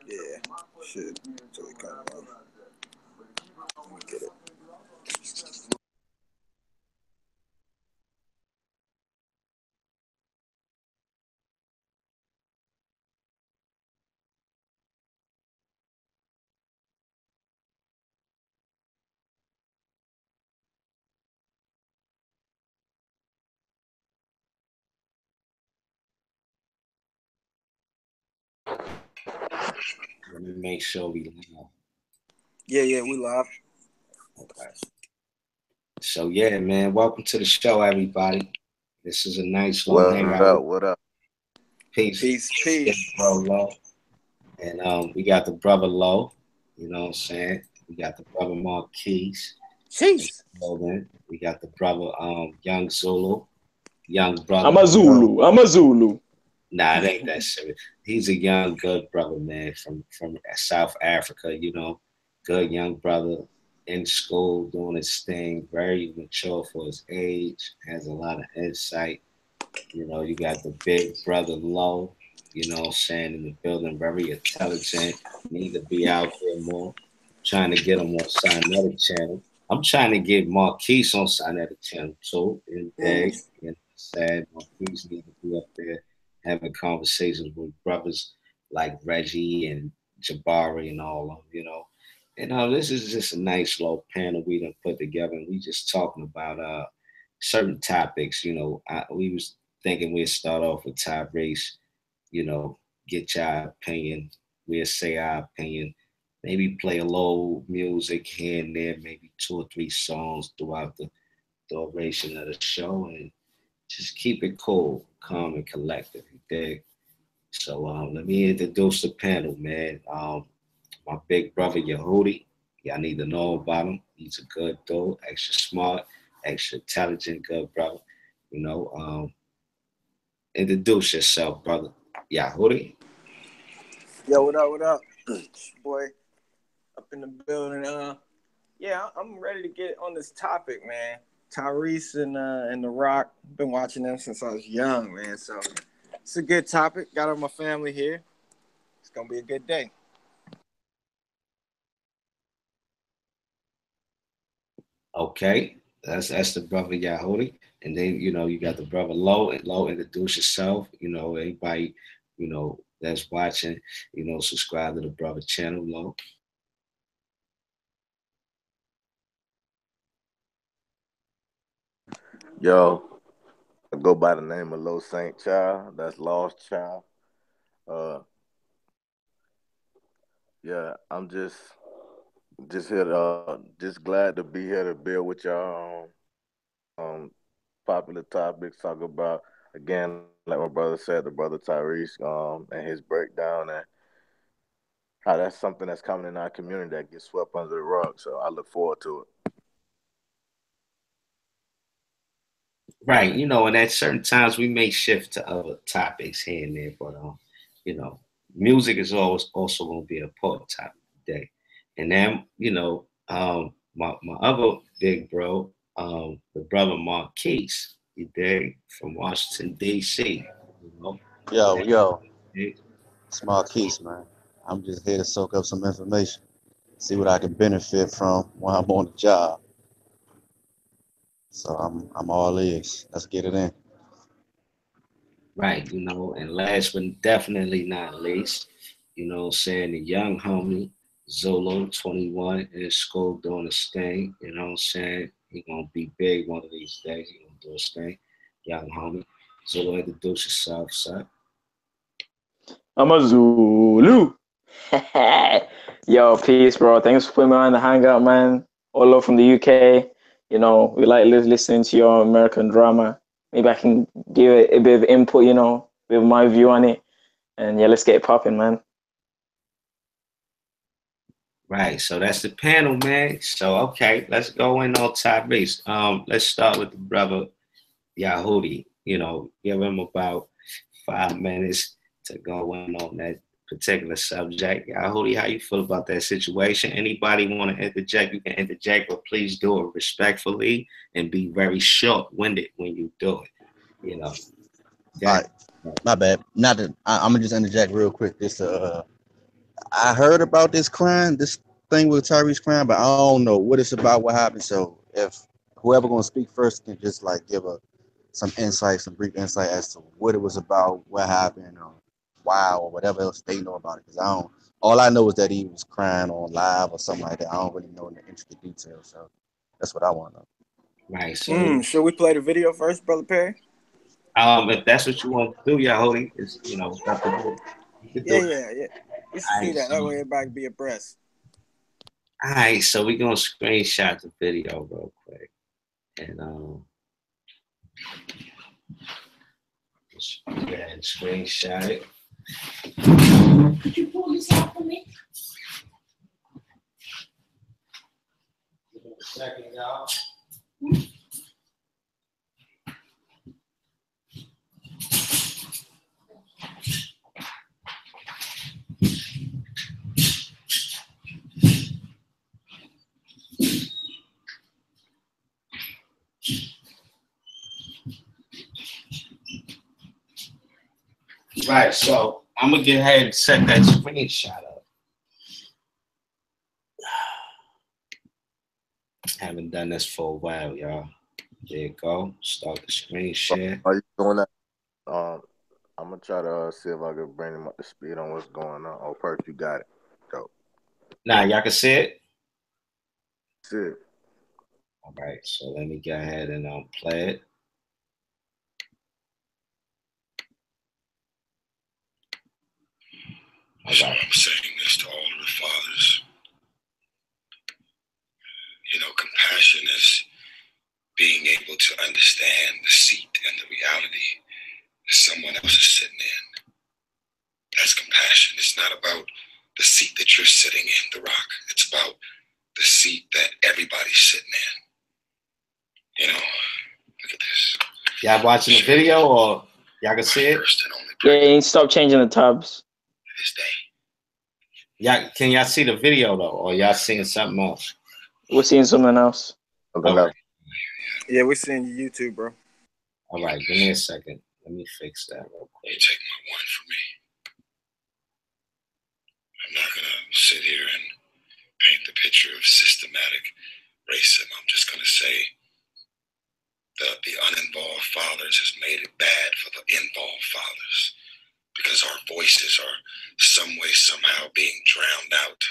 Yeah, shit. So we kind of let me get it. Let me make sure we live. Yeah, yeah, we live. Okay. So yeah, man, welcome to the show, everybody. This is a nice long What up? hangout. What up? Peace, Peace, big peace. bro Low, and we got the brother Low. You know what I'm saying? We got the brother Marquise. And Jeez. then we got the brother Young Zulu, young brother. I'm a Yo, Zulu. I'm a Zulu. Nah, it ain't that serious. He's a young, good brother, man, from South Africa. You know, good young brother in school doing his thing. Very mature for his age. Has a lot of insight. You know, you got the big brother Low. You know, what I'm saying in the building, very intelligent. Need to be out there more. Trying to get him on Cynetic channel. I'm trying to get Marquise on Cynetic channel too. And Mm. they, you know, sad Marquise need to be up there having conversations with brothers like Reggie and Jabari and all of them, you know. And this is just a nice little panel we done put together, and we just talking about certain topics. You know, we was thinking we'd start off with Tyrese. You know, get your opinion. We'll say our opinion. Maybe play a little music here and there, maybe two or three songs throughout the duration of the show, and just keep it cool, calm, and collective. You dig? So let me introduce the panel, man. My big brother Yehudi. Y'all need to know about him. He's a good dude, extra smart, extra intelligent, good brother. You know, introduce yourself, brother. Yehudi. Yo, what up? What up? Boy, up in the building. Yeah, I'm ready to get on this topic, man. Tyrese and The Rock. Been watching them since I was young, man. So it's a good topic. Got all my family here. It's gonna be a good day. Okay, that's the brother Yehudi, and then you got the brother Low. And Low, introduce yourself. Anybody that's watching, subscribe to the brother channel, Low. yo, I go by the name of Low Saint Child. That's Lost Child. Uh, yeah, I'm just here to, just glad to be here to build with y'all on popular topics. Talk about again, like my brother said, the brother Tyrese, and his breakdown and how that's something that's coming in our community that gets swept under the rug. So I look forward to it. Right, and at certain times we may shift to other topics here and there, but you know, music is always also going to be an important topic today. And then, my other big bro, the brother Marquise, he did from Washington D.C. You know, Yo, yo, He- small keys, man. I'm just here to soak up some information, see what I can benefit from while I'm on the job. So I'm all ears. Let's get it in. right, and last but definitely not least, saying the young homie Zolo 21 in school doing his thing, he gonna be big one of these days. He gonna do his thing. Young homie. Zolo, introduce yourself, sir. I'm a Zulu. Yo, peace, bro. Thanks for putting me on the hangout, man. All over from the UK. We like listening to your American drama. Maybe I can give it a bit of input, with my view on it. And yeah, let's get it popping, man. Right, so that's the panel, man. So okay, let's go in on Tyrese. Let's start with the brother Yahudi. Give him about 5 minutes to go in on that particular subject. Yahudi, how you feel about that situation? Anybody want to interject? You can interject, but please do it respectfully and be very short-winded when you do it. You know. All Okay. right, my bad. Not that I'm gonna just interject real quick. This I heard about this crime, this thing with Tyrese crime, but I don't know what it's about, what happened. So if whoever gonna speak first can just like give some insight, some brief insight as to what it was about, what happened, or why, or whatever else they know about it. Because I don't. All I know is that he was crying on live or something like that. I don't really know the intricate details. So that's what I want to know. Right. So, Should we play the video first, Brother Perry? if that's what you want to do, Yahudi, is it's up to you. You can do it. Yeah. We should see that. That way everybody can be abreast. All right, so we're gonna screenshot the video real quick, and let's go ahead and screenshot it. Could you pull this out for me? Give me a second, y'all. Right, so I'm gonna get ahead and set that screenshot up. Haven't done this for a while, y'all. There you go. Start the screen share. Are you doing that? I'm gonna try to see if I can bring him up to speed on what's going on. Oh, perfect, you got it. Go. Now y'all can see it. See it. All right, so let me go ahead and play it. So I'm saying this to all of the fathers. Compassion is being able to understand the seat and the reality that someone else is sitting in. That's compassion. It's not about the seat that you're sitting in, the rock. It's about the seat that everybody's sitting in. Look at this. Y'all watching the video or y'all can see it? Yeah, stop changing the tabs. This day. Can y'all see the video though, or y'all seeing something else? We're seeing something else. Okay. Yeah, we're seeing you YouTube, bro. All right, give me a second. Let me fix that real quick. You take my one from me. I'm not gonna sit here and paint the picture of systematic racism. I'm just gonna say that the uninvolved fathers has made it bad for the involved fathers, because our voices are some way, somehow being drowned out.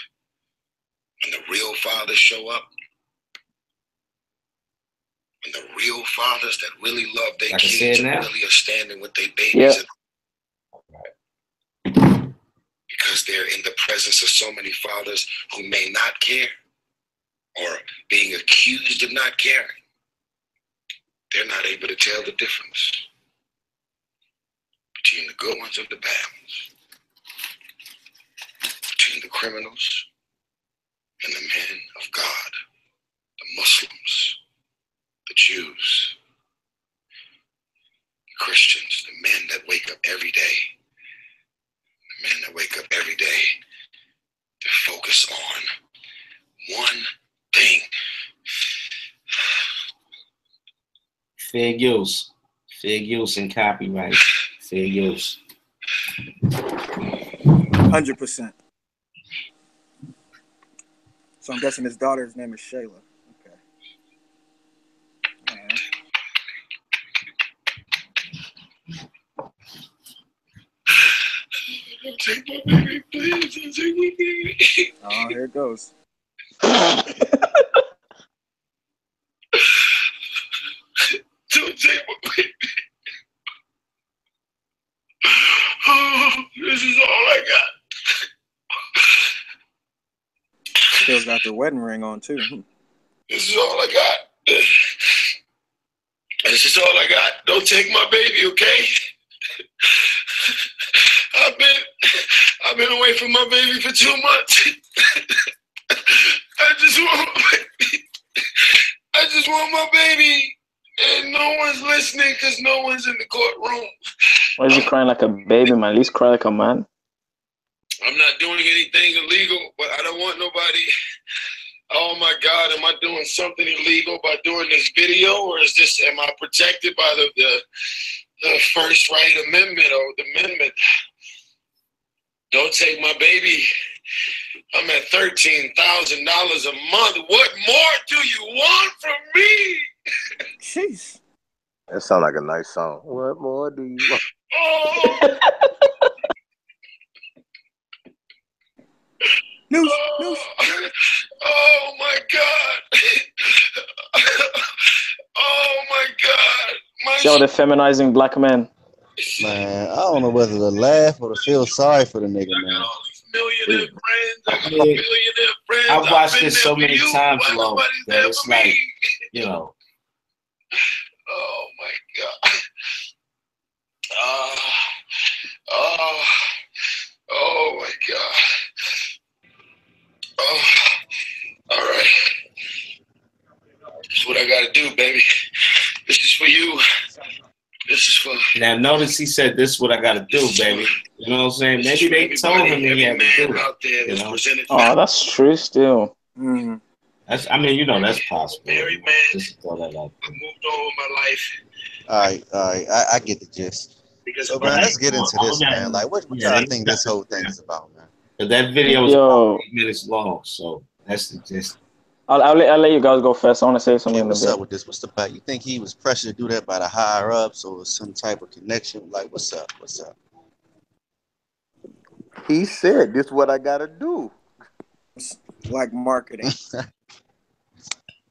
When the real fathers show up, when the real fathers that really love their kids and really are standing with their babies, because they're in the presence of so many fathers who may not care or being accused of not caring, they're not able to tell the difference between the good ones and the bad ones, between the criminals and the men of God, the Muslims, the Jews, the Christians, the men that wake up every day, the men that wake up every day to focus on one thing. Fair use and copyright. Fair use. 100%. So I'm guessing his daughter's name is Shayla. Okay. Take my baby, please. Take my baby. Oh, here it goes. Don't take my baby. Oh, this is all I got. Still got the wedding ring on too. This is all I got. This is all I got. Don't take my baby, okay? I've been away from my baby for 2 months. I just want my baby, and no one's listening because no one's in the courtroom. Why is he crying like a baby, man? At least cry like a man. I'm not doing anything illegal, but I don't want nobody. Oh my God, am I doing something illegal by doing this video, or am I protected by the First Right Amendment or the amendment? Don't take my baby. I'm at $13,000 a month. What more do you want from me? Jeez. That sounds like a nice song. What more do you want? Oh, News. oh my God. Oh my God. Show the feminizing black men. Man, I don't know whether to laugh or to feel sorry for the nigga, man. Millionaire friends, I got millionaire friends. I've watched this so many times, Lo, that it's like, you know. Oh my God. Oh, oh my God. Oh, all right. This is what I gotta do, baby. This is for you. This is for. Now notice he said, "This is what I gotta do, baby." You know what I'm saying? Maybe they told him he had to do it. You know? Oh, that's true. Still. Mm-hmm. That's. I mean, you know, that's possible. Married man. Just throw that out. I moved all my life. All right. I get the gist. So, man, let's get into this, man. Like, what y'all think this whole thing is about, man? But that video is about 8 minutes long, so that's the gist. I'll let you guys go first. I want to say something. Yeah, what's up with this? What's the fact? You think he was pressured to do that by the higher ups or some type of connection? Like, what's up? What's up? He said, "This is what I gotta do." Like marketing. This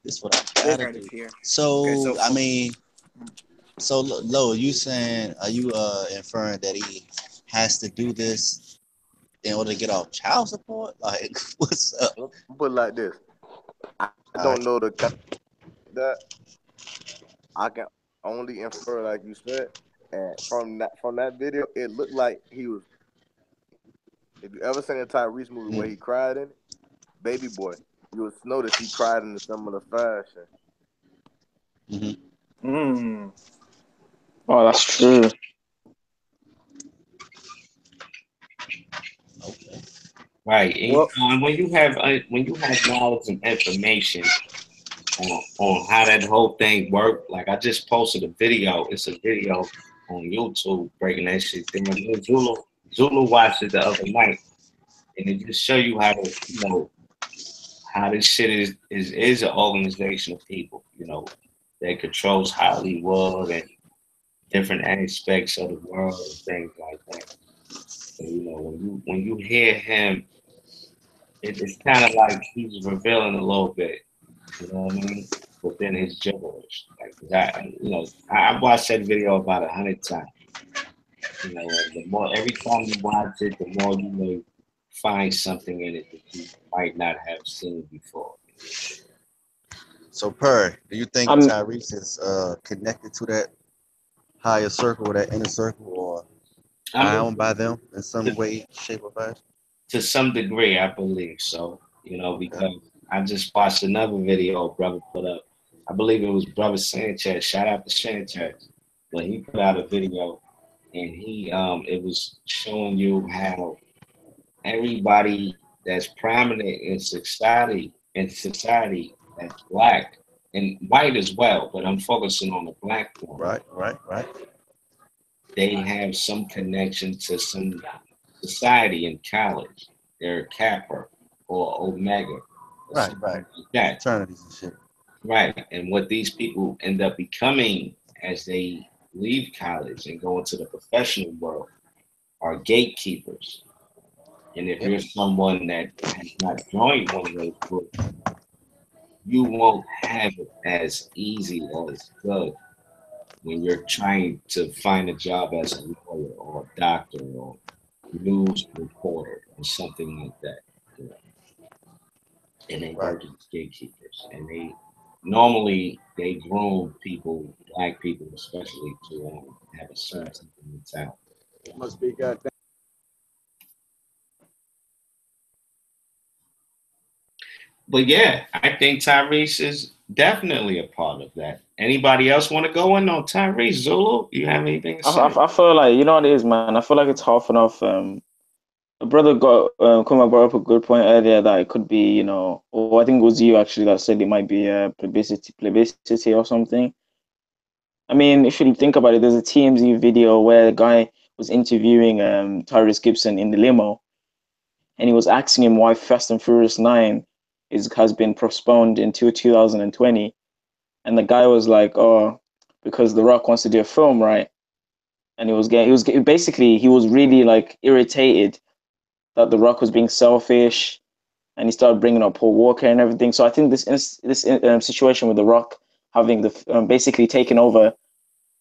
is what I gotta do. Here. So, I mean, so Lo, you saying? Are you inferring that he has to do this in order to get off child support? Like, what's up? But like this, I don't know that. I can only infer, like you said, and from that video, it looked like he was. If you ever seen a Tyrese movie where he cried in it, Baby Boy, you would notice he cried in a similar fashion. Mm-hmm. Oh, that's true. Okay. Right. Well, when you have knowledge and information on how that whole thing worked, like I just posted a video. It's a video on YouTube breaking that shit down. Zulu watched it the other night, and it just show you how to, you know, how this shit is an organization of people, you know, that controls Hollywood and different aspects of the world and things like that. So, you know, when you hear him, it's kind of like he's revealing a little bit, you know what I mean? Within his gibberish, like I watched that video about 100 times. You know, the more every time you watch it, the more you may find something in it that you might not have seen before. So, Per, do you think Tyrese is connected to that higher circle or that inner circle, or bound by them in some way, shape, or fashion? To some degree, I believe so. You know, because I just watched another video brother put up. I believe it was Brother Sanchez. Shout out to Sanchez. But he put out a video, and he it was showing you how everybody that's prominent in society that's black and white as well, but I'm focusing on the black one. Right. They have some connection to some society in college. They're Kappa or Omega. Right. Like that. Fraternities and shit. Right. And what these people end up becoming as they leave college and go into the professional world are gatekeepers. And if you're someone that has not joined one of those groups, you won't have it as easy or as good when you're trying to find a job as a lawyer or a doctor or news reporter or something like that. You know? And they work as gatekeepers. And they normally groom people, black people especially, to have a certain type of mentality. It must be goddamn. But yeah, I think Tyrese is definitely a part of that. Anybody else want to go in on Tyrese? Zulu? You have anything to say? I feel like, you know what it is, man. I feel like it's half enough. The brother Kuma brought up a good point earlier that it could be, you know, or I think it was you actually that said it might be a publicity or something. I mean, if you think about it, there's a TMZ video where the guy was interviewing Tyrese Gibson in the limo. and he was asking him why Fast and Furious 9 has been postponed until 2020. And the guy was like, "Oh, because The Rock wants to do a film, right?" And he was really like irritated that The Rock was being selfish, and he started bringing up Paul Walker and everything. So I think this situation with The Rock having basically taken over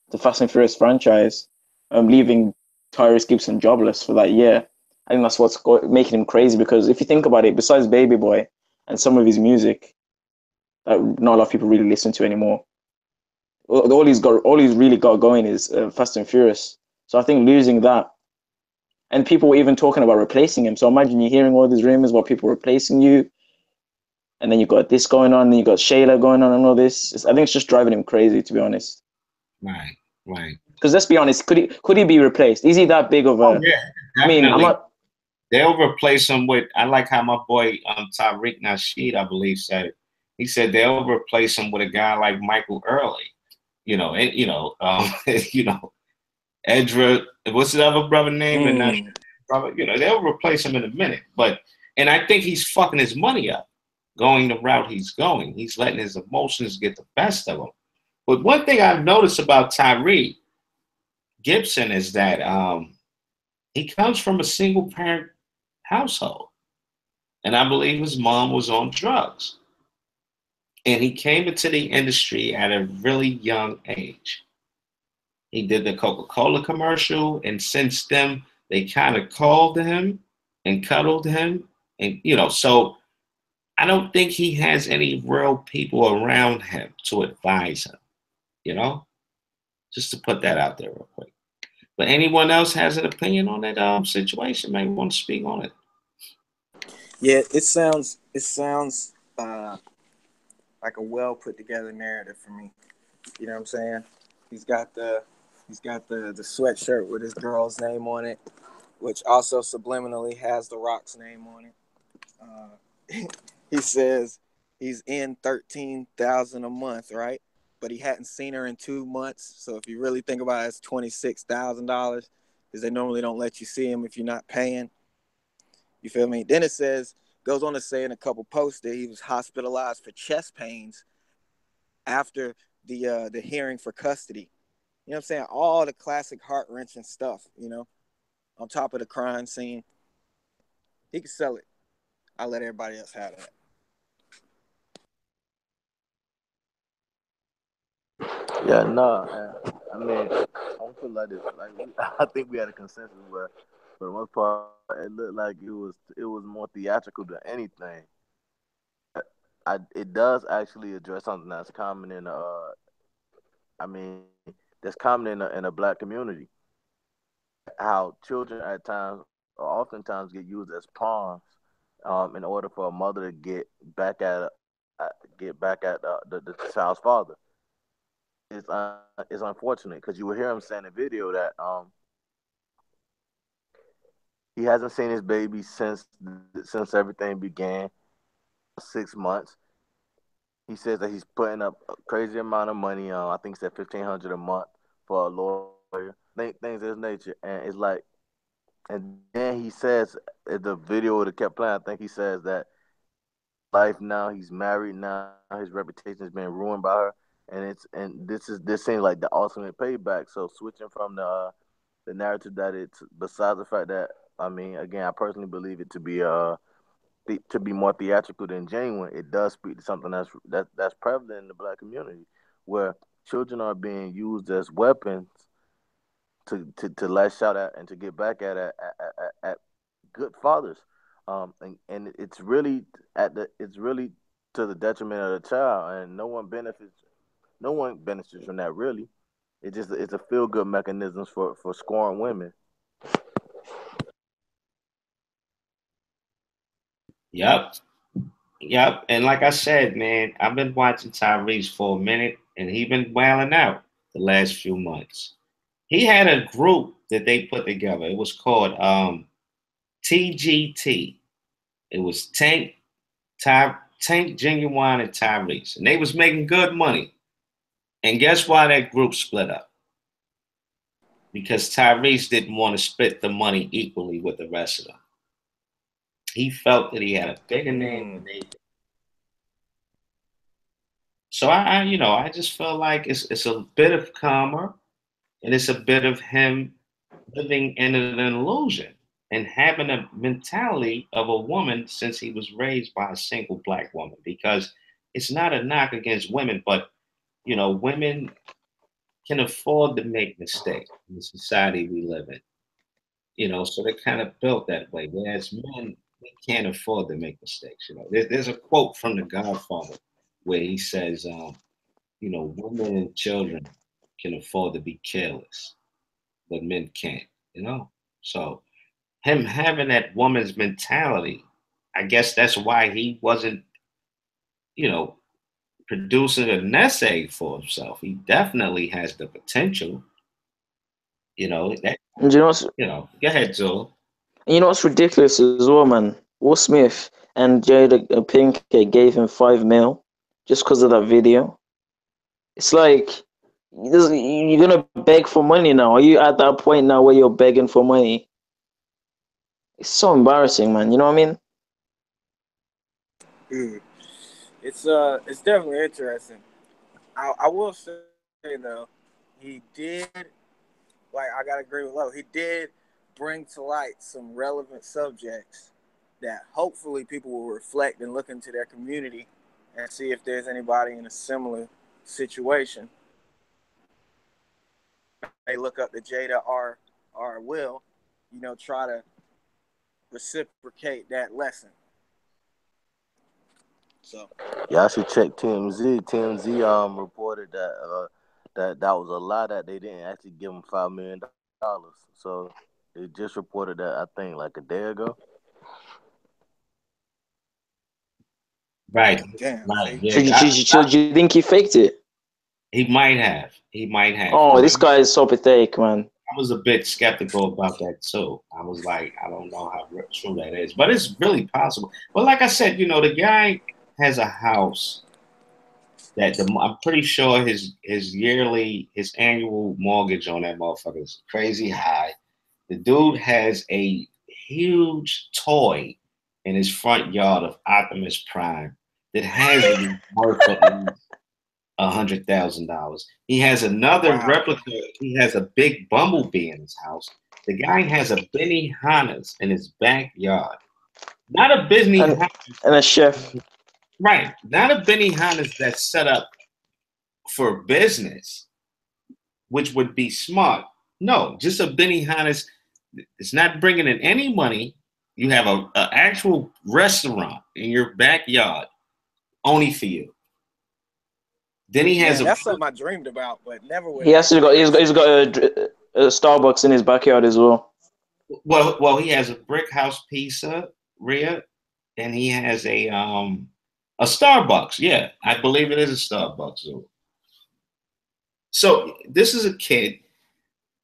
the Fast and Furious franchise, leaving Tyrese Gibson jobless for that year. I think that's what's making him crazy, because if you think about it, besides Baby Boy and some of his music that not a lot of people really listen to anymore, all he's really got going is Fast and Furious. So I think losing that, and people were even talking about replacing him. So imagine you're hearing all these rumors about people replacing you, and then you got this going on, and you got Shayla going on, and all this. I think it's just driving him crazy, to be honest. Right, right. Because let's be honest, could he be replaced? Is he that big of a? Oh yeah, definitely. I mean, I'm not. They'll replace him with. I like how my boy Tariq Nasheed, I believe, said it. He said they'll replace him with a guy like Michael Early. You know, and you know, Edra. What's the other brother name? And that brother, they'll replace him in a minute. And I think he's fucking his money up, going the route he's going. He's letting his emotions get the best of him. But one thing I've noticed about Tyree Gibson is that he comes from a single parent household. And I believe his mom was on drugs. And he came into the industry at a really young age. He did the Coca-Cola commercial, and since then, they kind of called him and cuddled him. And, so I don't think he has any real people around him to advise him, just to put that out there real quick. But anyone else has an opinion on that situation, may want to speak on it. Yeah, it sounds like a well put together narrative for me. You know what I'm saying? He's got the sweatshirt with his girl's name on it, which also subliminally has The Rock's name on it. He says he's in $13,000 a month, right? But he hadn't seen her in 2 months. So if you really think about it, it's $26,000, because they normally don't let you see him if you're not paying. You feel me? Then goes on to say in a couple posts that he was hospitalized for chest pains after the hearing for custody. You know what I'm saying? All the classic heart-wrenching stuff, on top of the crime scene. He could sell it. I'll let everybody else have that. Yeah, no, I mean, I don't feel like this. Like, I think we had a consensus, but for the most part, it looked like it was more theatrical than anything. It does actually address something that's common I mean, that's common in a black community. How children at times or oftentimes get used as pawns, in order for a mother to get back at the child's father. It's unfortunate because you will hear him say in the video that he hasn't seen his baby since everything began, 6 months. He says that he's putting up a crazy amount of money. I think he said $1,500 a month for a lawyer, things of this nature. And it's like, and then he says, the video that kept playing, I think he says that life now, he's married now, his reputation has been ruined by her, and this seems like the ultimate payback. So switching from the narrative that it's, besides the fact that, I mean, again, I personally believe it to be more theatrical than genuine. It does speak to something that's prevalent in the black community, where children are being used as weapons to lash out at and to get back at good fathers. And it's really to the detriment of the child, and no one benefits from that, really. It's a feel good mechanism for scoring women. Yep. Yep. And like I said, man, I've been watching Tyrese for a minute, and he been wailing out the last few months. He had a group that they put together. It was called TGT. It was Tank, Genuine, and Tyrese. And they was making good money. And guess why that group split up? Because Tyrese didn't want to split the money equally with the rest of them. He felt that he had a bigger name than they did. So I just feel like it's a bit of karma, and it's a bit of him living in an illusion and having a mentality of a woman since he was raised by a single black woman. Because it's not a knock against women, but women can afford to make mistakes in the society we live in. So they're kind of built that way. Whereas men, we can't afford to make mistakes. There's a quote from The Godfather where he says, women and children can afford to be careless, but men can't. So him having that woman's mentality, I guess that's why he wasn't, producing a nest egg for himself. He definitely has the potential. That And go ahead, Joel. you know what's ridiculous as well, man? Will Smith and Jada Pinkett gave him $5 million just because of that video. It's like you're gonna beg for money now. Are you at that point now where you're begging for money? It's so embarrassing, man. You know what I mean? It's definitely interesting. I will say though, he did, like, I gotta agree with Lo. He did bring to light some relevant subjects that hopefully people will reflect and look into their community and see if there's anybody in a similar situation. They look up to Jada or Will, try to reciprocate that lesson. So Yeah, I should check TMZ. TMZ reported that was a lie, that they didn't actually give him $5 million. So they just reported that, I think, like a day ago. Right. damn. Right. See? Yeah. So do you think he faked it? He might have. Oh, 'Cause this guy is so pathetic, man. I was a bit skeptical about that too. I was like, I don't know how true that is, but it's really possible. But like I said, the guy has a house that I'm pretty sure his annual mortgage on that motherfucker is crazy high. The dude has a huge toy in his front yard of Optimus Prime that has to be worth at least $100,000. He has another replica. He has a big bumblebee in his house. The guy has a Benny Hannes in his backyard. Not a Benny Hannes. And a chef. Right. Not a Benny Hannes that's set up for business, which would be smart. No, just a Benny Hannes. It's not bringing in any money. You have a actual restaurant in your backyard, only for you. Then he has that's something I dreamed about, but never would. He actually he's got a Starbucks in his backyard as well. Well, he has a brick house pizzeria, and he has a Starbucks. Yeah, I believe it is a Starbucks. So this is a kid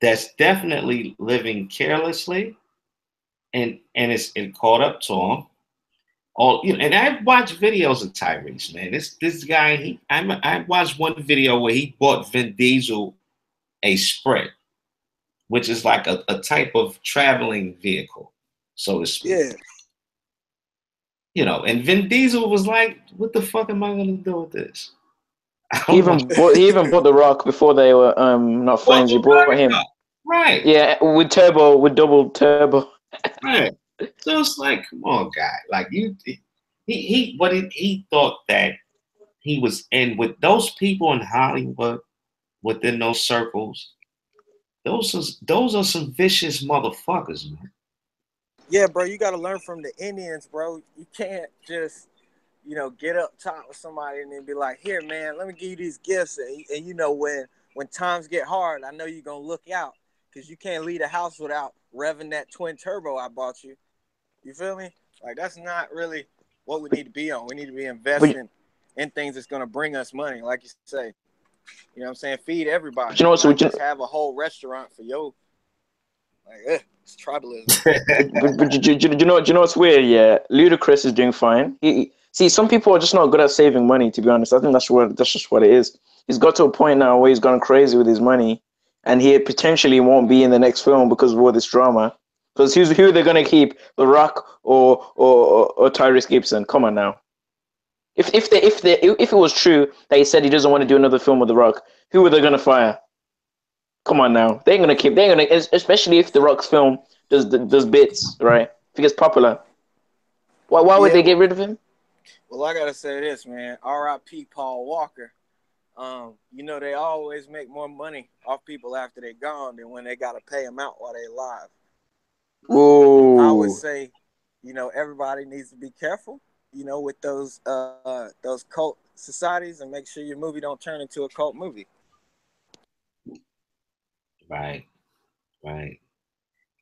that's definitely living carelessly, and it's caught up to him. And I've watched videos of Tyrese, man. This guy, I watched one video where he bought Vin Diesel a Sprint, which is like a type of traveling vehicle, so to speak. Yeah. And Vin Diesel was like, "What the fuck am I gonna do with this?" He even bought The Rock before they were not friends. He brought him. Right. Yeah, with double turbo. Right. So it's like, come on, guy. Like he thought that he was in with those people in Hollywood, within those circles. Those are some vicious motherfuckers, man. Yeah, bro, you got to learn from the Indians, bro. You can't just, get up top with somebody and then be like, here, man, let me give you these gifts. And when times get hard, I know you're going to look out because you can't leave the house without revving that twin turbo I bought you. You feel me? Like, that's not really what we need to be on. We need to be investing in things that's going to bring us money, like you say. You know what I'm saying? Feed everybody. Just have a whole restaurant for yo. Like, it's tribalism. but do you know what's weird? Yeah, Ludacris is doing fine. See, some people are just not good at saving money. To be honest, I think that's just what it is. He's got to a point now where he's gone crazy with his money, and he potentially won't be in the next film because of all this drama. Because who are they gonna keep? The Rock or Tyrese Gibson? Come on now. If it was true that he said he doesn't want to do another film with The Rock, who are they gonna fire? Come on now, they ain't gonna keep. They ain't gonna, especially if The Rock's film does bits, right? If it gets popular, why would Yeah, they get rid of him? well, I gotta say this, man. R.I.P. Paul Walker. They always make more money off people after they're gone than when they gotta pay them out while they're alive. I would Ooh, say, everybody needs to be careful, with those cult societies, and make sure your movie don't turn into a cult movie. Right, right.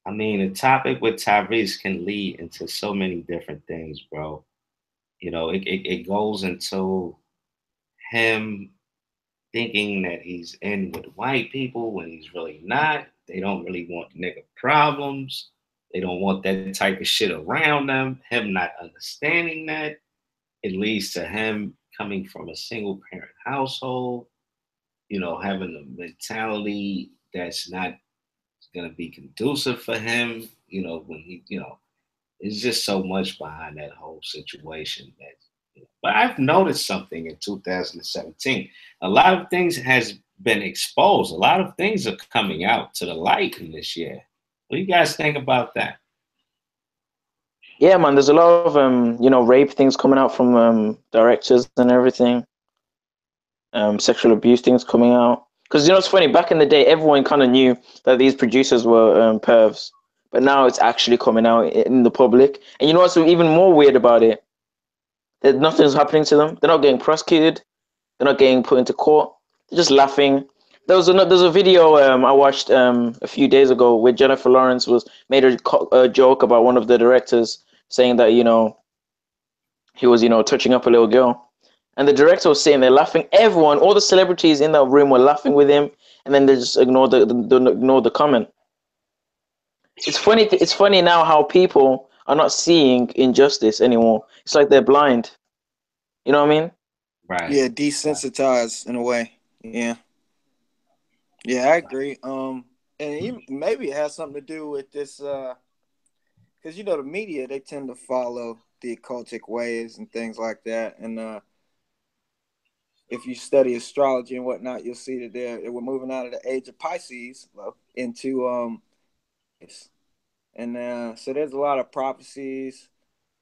I mean, the topic with Tyrese can lead into so many different things, bro. It goes into him thinking that he's in with white people when he's really not. They don't really want nigga problems. They don't want that type of shit around them. Him not understanding that. It leads to him coming from a single parent household, having a mentality that's not going to be conducive for him, when it's just so much behind that whole situation that but I've noticed something in 2017. A lot of things has been exposed. A lot of things are coming out to the light in this year. What do you guys think about that? yeah, man. There's a lot of rape things coming out from directors and everything. Sexual abuse things coming out. Because it's funny. Back in the day, everyone kind of knew that these producers were pervs, but now it's actually coming out in the public. And you know what's even more weird about it? That nothing's happening to them. They're not getting prosecuted. They're not getting put into court. They're just laughing. There's a video I watched a few days ago where Jennifer Lawrence was made a joke about one of the directors saying that he was touching up a little girl, and the director was sitting there laughing. Everyone, all the celebrities in that room were laughing with him, and then they just ignored the comment. It's funny. It's funny now how people are not seeing injustice anymore. It's like they're blind. You know what I mean? Right. Yeah, desensitized in a way. Yeah, yeah, I agree. Maybe it has something to do with this, because the media, they tend to follow the occultic ways and things like that, and if you study astrology and whatnot, you'll see that we're moving out of the age of Pisces into and so there's a lot of prophecies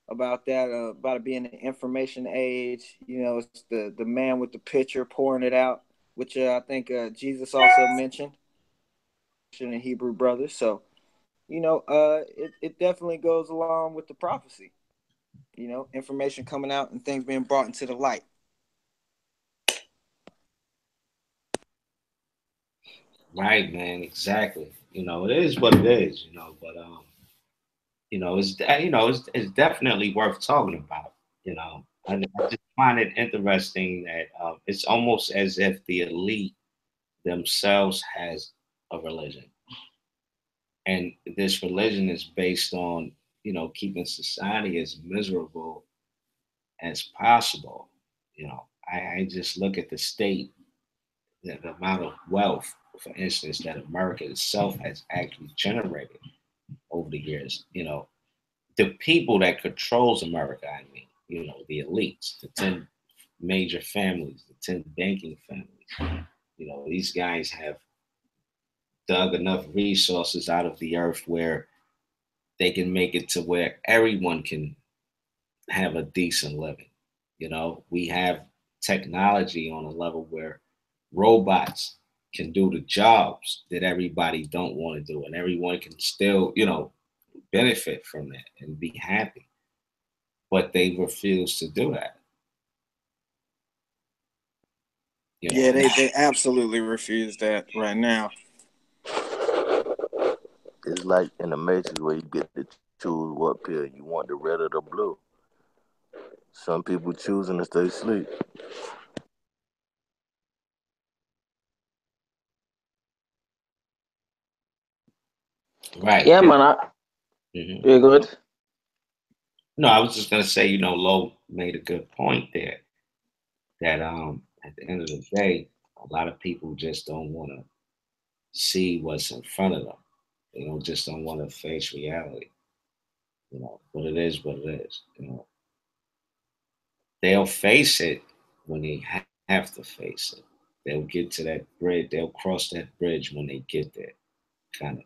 about that, about it being the information age. It's the man with the pitcher pouring it out, which I think Jesus also mentioned in the Hebrew brothers. So it definitely goes along with the prophecy. Information coming out and things being brought into the light. Right, man. Exactly. It is what it is. But it's definitely worth talking about. I just find it interesting that it's almost as if the elite themselves has a religion, and this religion is based on keeping society as miserable as possible. I just look at the state, the amount of wealth, for instance, that America itself has actually generated over the years. The people that controls America, I mean, the elites, the 10 major families, the 10 banking families. These guys have dug enough resources out of the earth where they can make it to where everyone can have a decent living. We have technology on a level where robots can do the jobs that everybody don't want to do, and everyone can still, benefit from that and be happy. But they refuse to do that. Yeah, they absolutely refuse that right now. It's like in the Matrix where you get to choose what pill you want, the red or the blue. Some people choosing to stay asleep. Right. Yeah, man. Hmm. You're good. No, I was just gonna say, Lo made a good point there. That at the end of the day, a lot of people just don't want to see what's in front of them. They don't just don't want to face reality. But it is what it is. They'll face it when they have to face it. They'll get to that bridge. They'll cross that bridge when they get there. Kind of.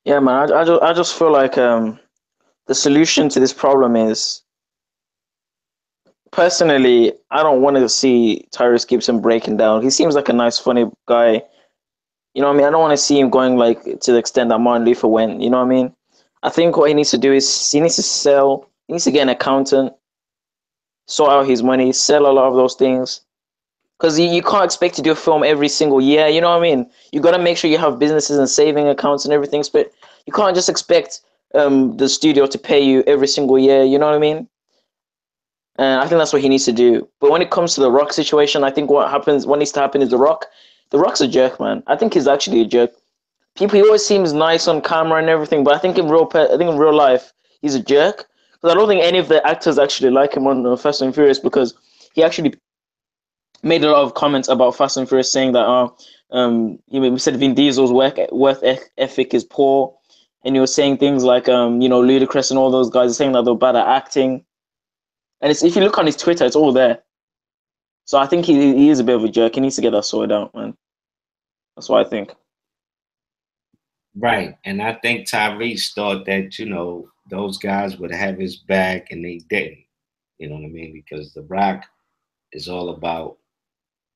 Yeah, man. I just feel like the solution to this problem is, personally, I don't want to see Tyrese Gibson breaking down. He seems like a nice, funny guy. You know what I mean? I don't want to see him going like to the extent that Martin Luther went. You know what I mean? I think what he needs to do is he needs to sell. He needs to get an accountant, sort out his money, sell a lot of those things. Because you can't expect to do a film every single year. You know what I mean? You got to make sure you have businesses and saving accounts and everything. But you can't just expect the studio to pay you every single year. You know what I mean? And I think that's what he needs to do. But when it comes to the Rock situation, I think what needs to happen is The Rock's a jerk, man. I think he's actually a jerk. He always seems nice on camera and everything, but I think in real life, he's a jerk. Because I don't think any of the actors actually like him on Fast and Furious, because he actually made a lot of comments about Fast and Furious, saying that he said Vin Diesel's ethic is poor, and he was saying things like Ludacris and all those guys are saying that they're bad at acting. And if you look on his Twitter, it's all there. So I think he is a bit of a jerk. He needs to get that sorted out, man. That's what I think. Right. And I think Tyrese thought that, those guys would have his back and they didn't. You know what I mean? Because The Rock is all about,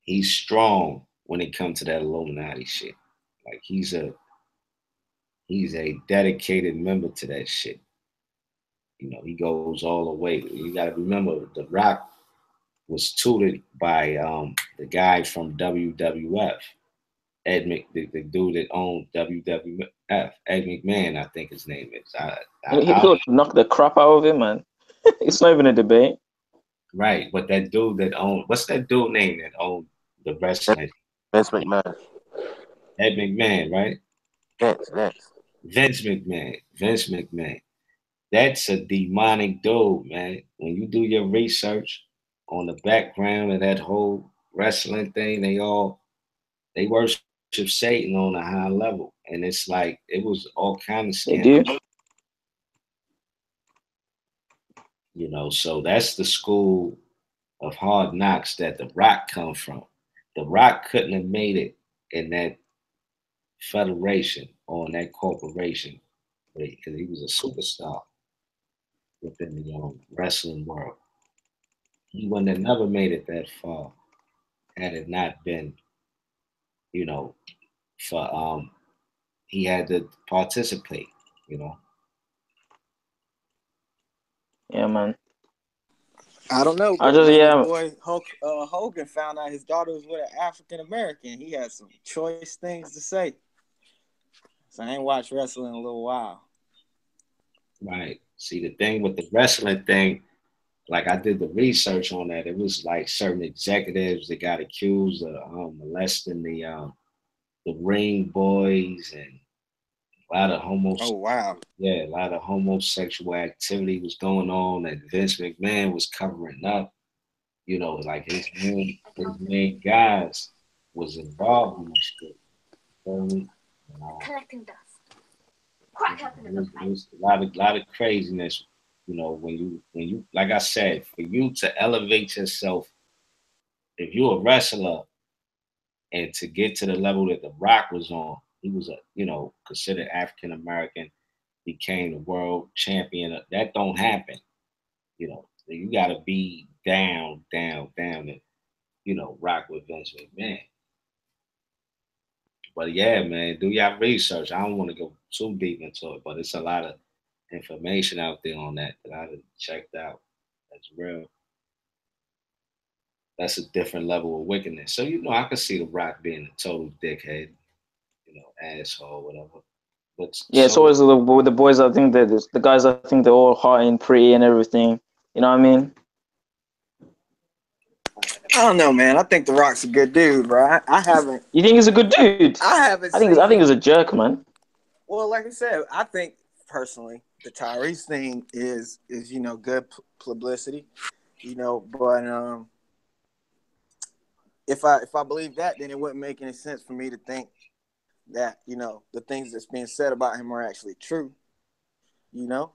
he's strong when it comes to that Illuminati shit. Like he's a dedicated member to that shit. He goes all the way. You gotta remember The Rock was tutored by the guy from WWF. The dude that owned WWF, Ed McMahon, I think his name is. He would knock the crap out of him, man. It's not even a debate. Right, but that dude that owned, what's that dude name that owned the wrestling? Vince McMahon. Ed McMahon, right? Vince. Vince McMahon. Vince McMahon. That's a demonic dude, man. When you do your research on the background of that whole wrestling thing, they worship Satan on a high level, and it's like it was all kind of They scandals. do. So that's the school of hard knocks that The Rock come from. The Rock couldn't have made it in that federation or in that corporation because he was a superstar within the wrestling world. He wouldn't have never made it that far had it not been, for he had to participate. Yeah, man. I don't know, I but just when this yeah. boy Hogan found out his daughter was with an African American, he had some choice things to say. So I ain't watched wrestling in a little while. Right. See, the thing with the wrestling thing, like I did the research on that, it was like certain executives that got accused of molesting the ring boys, and a lot of Oh wow. a lot of homosexual activity was going on that Vince McMahon was covering up. Like his main guys was involved in this shit. Collecting dust. It was a lot of craziness. When you like I said, for you to elevate yourself, if you're a wrestler and to get to the level that The Rock was on, he was considered African American, became the world champion. That don't happen. You got to be down, and rock with Vince McMahon. But yeah, man, do your research. I don't want to go too deep into it, but it's a lot of information out there on that I've checked out. That's real. That's a different level of wickedness. So I can see The Rock being a total dickhead, asshole, whatever. But Yeah, it's so always the boys. I think that the guys. I think they're all hot and pretty and everything. You know what I mean? I don't know, man. I think The Rock's a good dude, bro. I haven't. You think he's a good dude? I haven't I think seen. he's a jerk, man. Well, like I said, I think personally the Tyrese thing is good publicity, But if I believe that, then it wouldn't make any sense for me to think that, you know, the things that's being said about him are actually true. You know,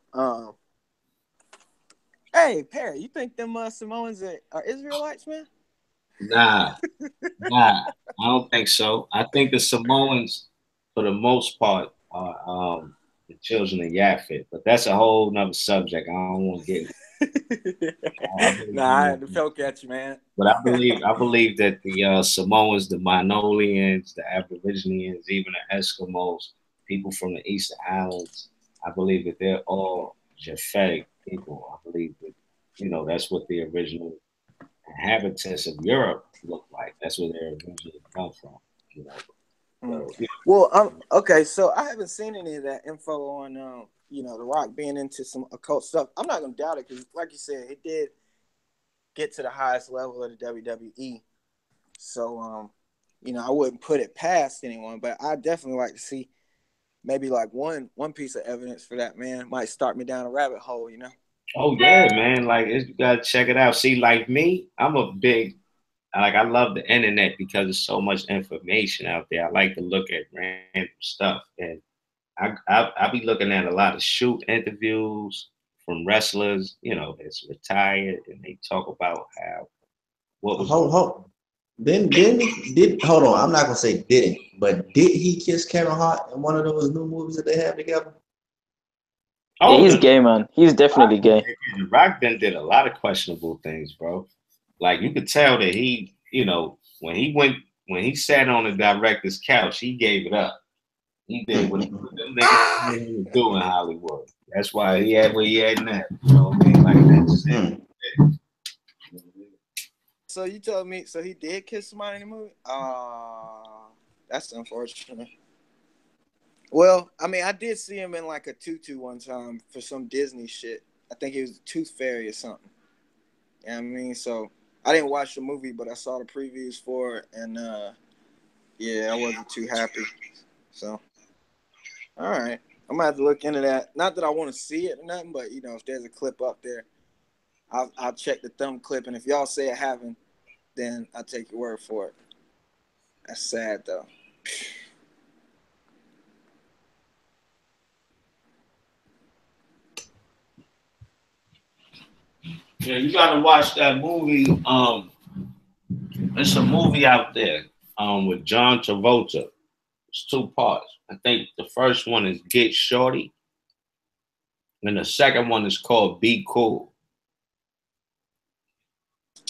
hey Perry, you think them Samoans are Israelites, man? Nah, nah, I don't think so. I think the Samoans, for the most part, are the children of Yaphet, but that's a whole nother subject. I don't want to get. I really Nah, I don't had to want poke at you, man. But I believe that the Samoans, the Minolians, the Aborigines, even the Eskimos, people from the Eastern Islands, I believe that they're all Japhetic people. I believe that, you know, that's what the original inhabitants of Europe look like. That's where they originally come from. You know. So, yeah. Well, okay. So I haven't seen any of that info on, you know, The Rock being into some occult stuff. I'm not gonna doubt it because, like you said, it did get to the highest level of the WWE. So, you know, I wouldn't put it past anyone, but I definitely like to see maybe like one piece of evidence for that, man. Might start me down a rabbit hole, you know. Oh yeah, man. Like you gotta check it out. See, like me, I'm a big I love the internet because there's so much information out there. I like to look at random stuff, and I be looking at a lot of shoot interviews from wrestlers, you know, that's retired, and they talk about how what was Hold. Then did hold on. I'm not gonna say didn't, but did he kiss Kevin Hart in one of those new movies that they have together? Yeah, oh he's gay, man. He's definitely gay. The Rock then did a lot of questionable things, bro. Like you could tell that he, you know, when he sat on the director's couch, he gave it up. He did what them niggas was doing in Hollywood. That's why he had where he had now. You know what I mean? Like that's it. So you told me, so he did kiss somebody in the movie? That's unfortunate. Well, I mean, I did see him in like a tutu one time for some Disney shit. I think it was Tooth Fairy or something. You know what I mean? So I didn't watch the movie, but I saw the previews for it, and yeah, I wasn't too happy. So, all right, I'm gonna have to look into that. Not that I want to see it or nothing, but you know, if there's a clip up there, I'll check the thumb clip, and if y'all say it happened, then I'll take your word for it. That's sad though. Yeah, you gotta watch that movie. It's a movie out there with John Travolta. It's two parts. I think the first one is Get Shorty, and the second one is called Be Cool.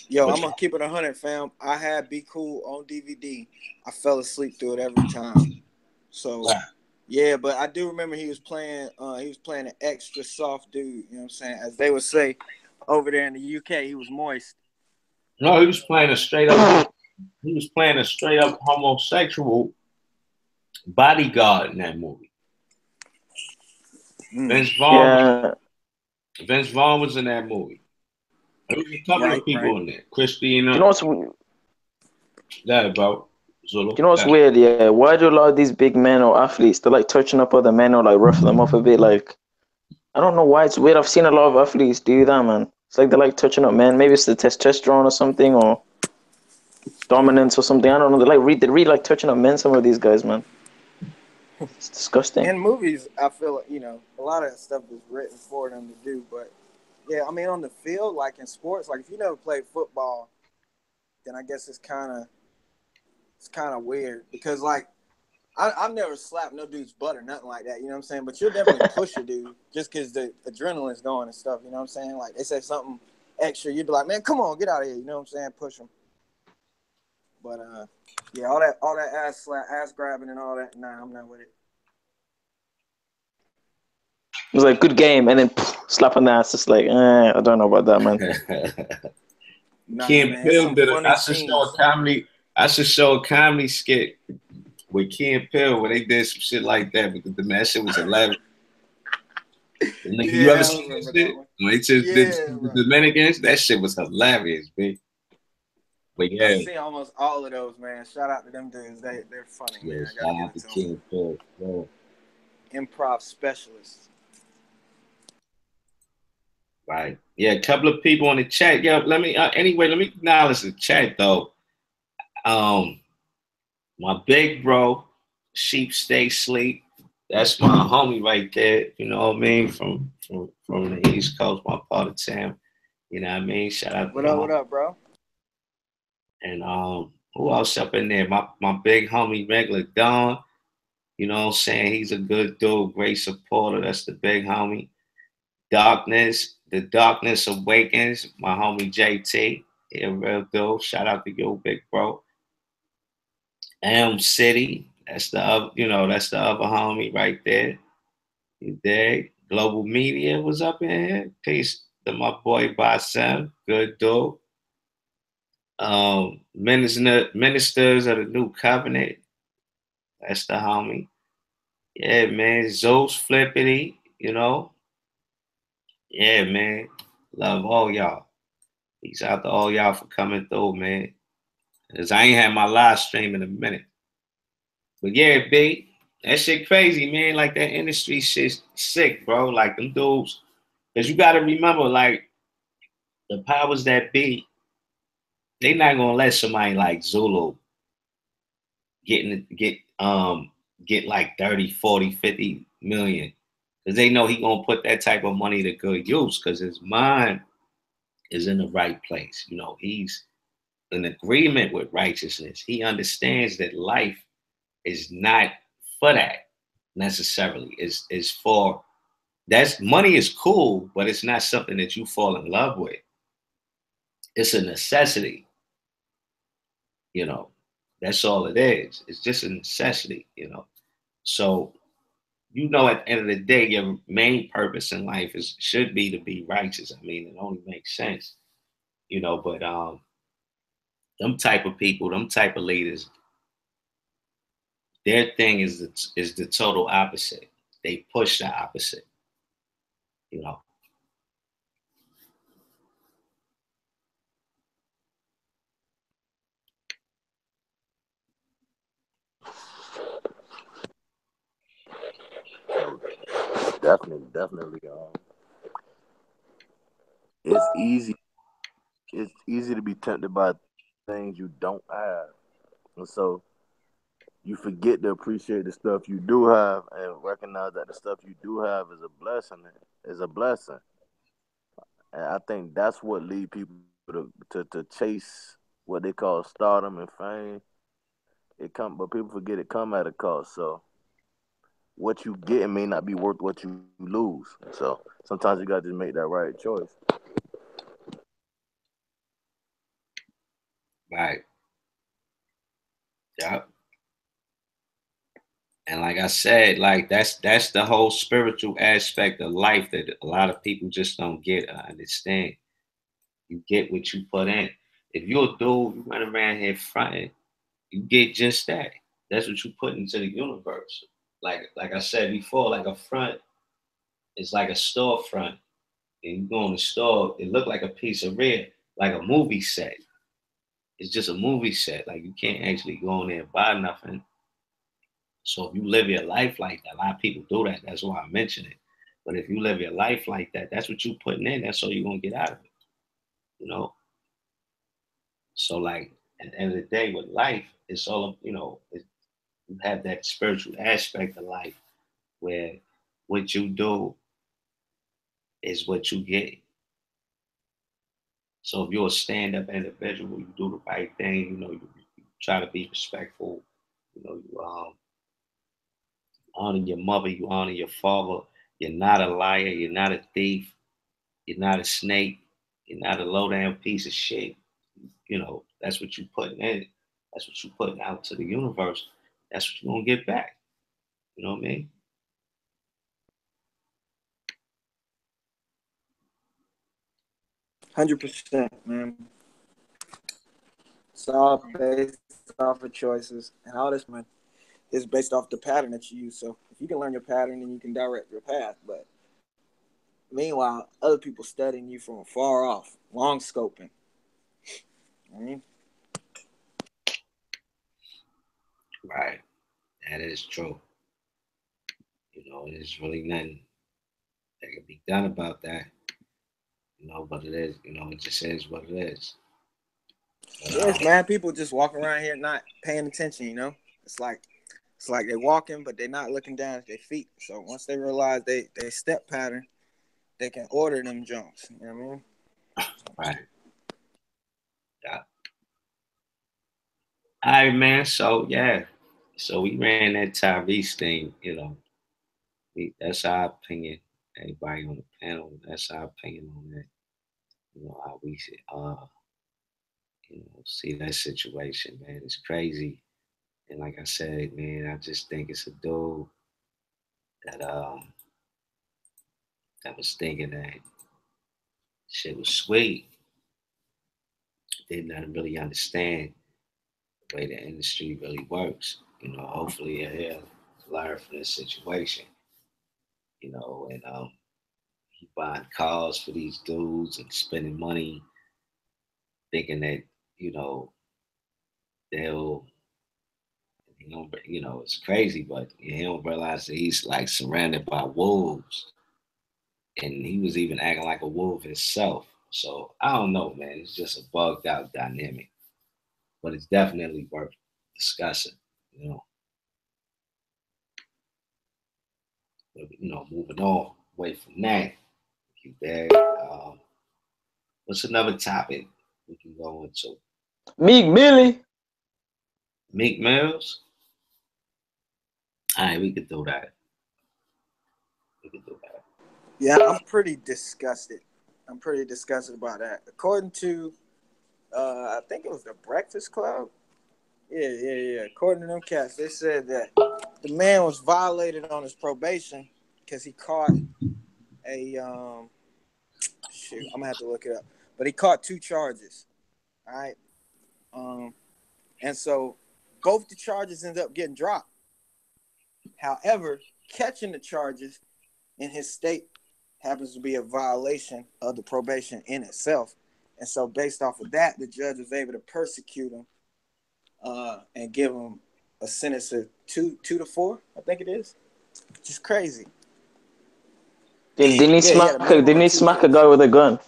Yo, I'm gonna keep it 100, fam. I had Be Cool on DVD. I fell asleep through it every time. So, yeah, but I do remember he was playing an extra soft dude. You know what I'm saying? As they would say over there in the UK, he was moist. No, he was playing a straight up. He was playing a straight up homosexual bodyguard in that movie. Vince Vaughn. Vince Vaughn was in that movie. There was a couple of people in there. Christina. You know what's that about Zulu? You know what's weird? Yeah, why do a lot of these big men or athletes they're like touching up other men or like roughing them up a bit? Like, I don't know why it's weird. I've seen a lot of athletes do that, man. It's like they're like touching up men. Maybe it's the testosterone or something, or dominance or something. I don't know. They really like touching up men. Some of these guys, man. It's disgusting. In movies, I feel like, you know, a lot of that stuff is written for them to do. But yeah, I mean, on the field, like in sports, like if you never played football, then I guess it's kind of weird because like I've never slapped no dude's butt or nothing like that. You know what I'm saying? But you'll definitely push a dude just because the adrenaline's going and stuff. You know what I'm saying? Like they say something extra, you'd be like, man, come on, get out of here. You know what I'm saying? Push them. But yeah, all that ass grabbing and all that. Nah, I'm not with it. It was like good game, and then slap on the ass. It's like, I don't know about that, man. Ken Pill did it. I should show a comedy skit with Ken Pill where they did some shit like that because that shit was hilarious. You ever seen that shit? When they just did the Dominicans, that shit was hilarious, B. But yeah, I see almost all of those, man. Shout out to them dudes. They're funny, yeah, man. shout out to Ken Pill. Improv specialists. Right. Yeah, a couple of people in the chat. Yeah, let me acknowledge the chat though. My big bro, Sheep Stay Sleep. That's my homie right there. You know what I mean? From the East Coast, my part of town. You know what I mean? Shout out to What up, bro? And who else up in there? My big homie Regular Don. You know what I'm saying? He's a good dude, great supporter. That's the big homie. The Darkness Awakens, my homie JT. He a real dude. Shout out to you, big bro. Elm City, that's the other, that's the other homie right there. You dig? Global Media was up in here. Peace to my boy Basem, good dude. Ministers of the New Covenant, that's the homie. Yeah, man. Zeus Flippity, Yeah, man. Love all y'all. Peace out to all y'all for coming through, man. Cause I ain't had my live stream in a minute. But yeah, B, that shit crazy, man. Like that industry shit's sick, bro. Like them dudes. Cause you gotta remember, like, the powers that be, they not gonna let somebody like Zulu get like 30, 40, 50 million. Cause they know he gonna put that type of money to good use, cause his mind is in the right place. He's in agreement with righteousness. He understands that life is not for that necessarily. Is for that's money is cool, but it's not something that you fall in love with. It's a necessity, you know. That's all it is. It's just a necessity. So at the end of the day, your main purpose in life should be to be righteous. I mean, it only makes sense. But them type of people, them type of leaders, their thing is the total opposite. They push the opposite, you know. Definitely. It's easy. It's easy to be tempted by things you don't have, and so you forget to appreciate the stuff you do have and recognize that the stuff you do have is a blessing. Is a blessing, and I think that's what lead people to chase what they call stardom and fame. But people forget it come at a cost. So what you get may not be worth what you lose. So sometimes you got to just make that right choice. Right. Yeah. And like I said, like that's the whole spiritual aspect of life that a lot of people just don't get or understand. You get what you put in. If you're a dude, you run around here fronting, you get just that. That's what you put into the universe. Like I said before, like a front is like a storefront. And you go in the store, it look like a piece of red, like a movie set. It's just a movie set. Like you can't actually go in there and buy nothing. So if you live your life like that, a lot of people do that. That's why I mention it. But if you live your life like that, that's what you're putting in. That's all you're gonna get out of it. So like at the end of the day, with life, it's all you have that spiritual aspect of life where what you do is what you get. So if you're a stand-up individual, you do the right thing. You try to be respectful. You honor your mother, you honor your father. You're not a liar. You're not a thief. You're not a snake. You're not a low down piece of shit. That's what you're putting in. That's what you're putting out to the universe. That's what you're gonna get back. You know what I mean? 100%, man. It's all based off of choices, and all this, man, is based off the pattern that you use. So if you can learn your pattern, then you can direct your path. But meanwhile, other people studying you from far off, long scoping. I mean, Right. That is true. There's really nothing that can be done about that. But it is, it just is what it is. yes, man, people just walk around here not paying attention. It's like It's like they're walking, but they're not looking down at their feet. So once they realize they step pattern, they can order them jumps. You know what I mean? Right. Yeah. All right, man. So yeah. So we ran that Tyrese thing, that's our opinion. Everybody on the panel, that's our opinion on that. How we should see that situation, man. It's crazy. And like I said, man, I just think it's a dude that that was thinking that shit was sweet. Didn't really understand the way the industry really works. Hopefully he'll learn from this situation. And he buying cars for these dudes and spending money, thinking that they'll it's crazy, but he don't realize that he's like surrounded by wolves, and he was even acting like a wolf himself. So I don't know, man. It's just a bugged out dynamic, but it's definitely worth discussing. But, moving on away from that, you there. What's another topic we can go into? Meek Millie. Meek Mills. All right, we could do that. Yeah, I'm pretty disgusted. I'm pretty disgusted about that. According to, I think it was the Breakfast Club. Yeah. According to them cats, they said that the man was violated on his probation because he caught a shoot. I'm gonna have to look it up, but he caught 2 charges. All right, and so both the charges ended up getting dropped. However, catching the charges in his state happens to be a violation of the probation in itself. And so based off of that, the judge was able to persecute him and give him a sentence of 2 to 4, I think it is. Just crazy. Didn't he smack a guy with a gun?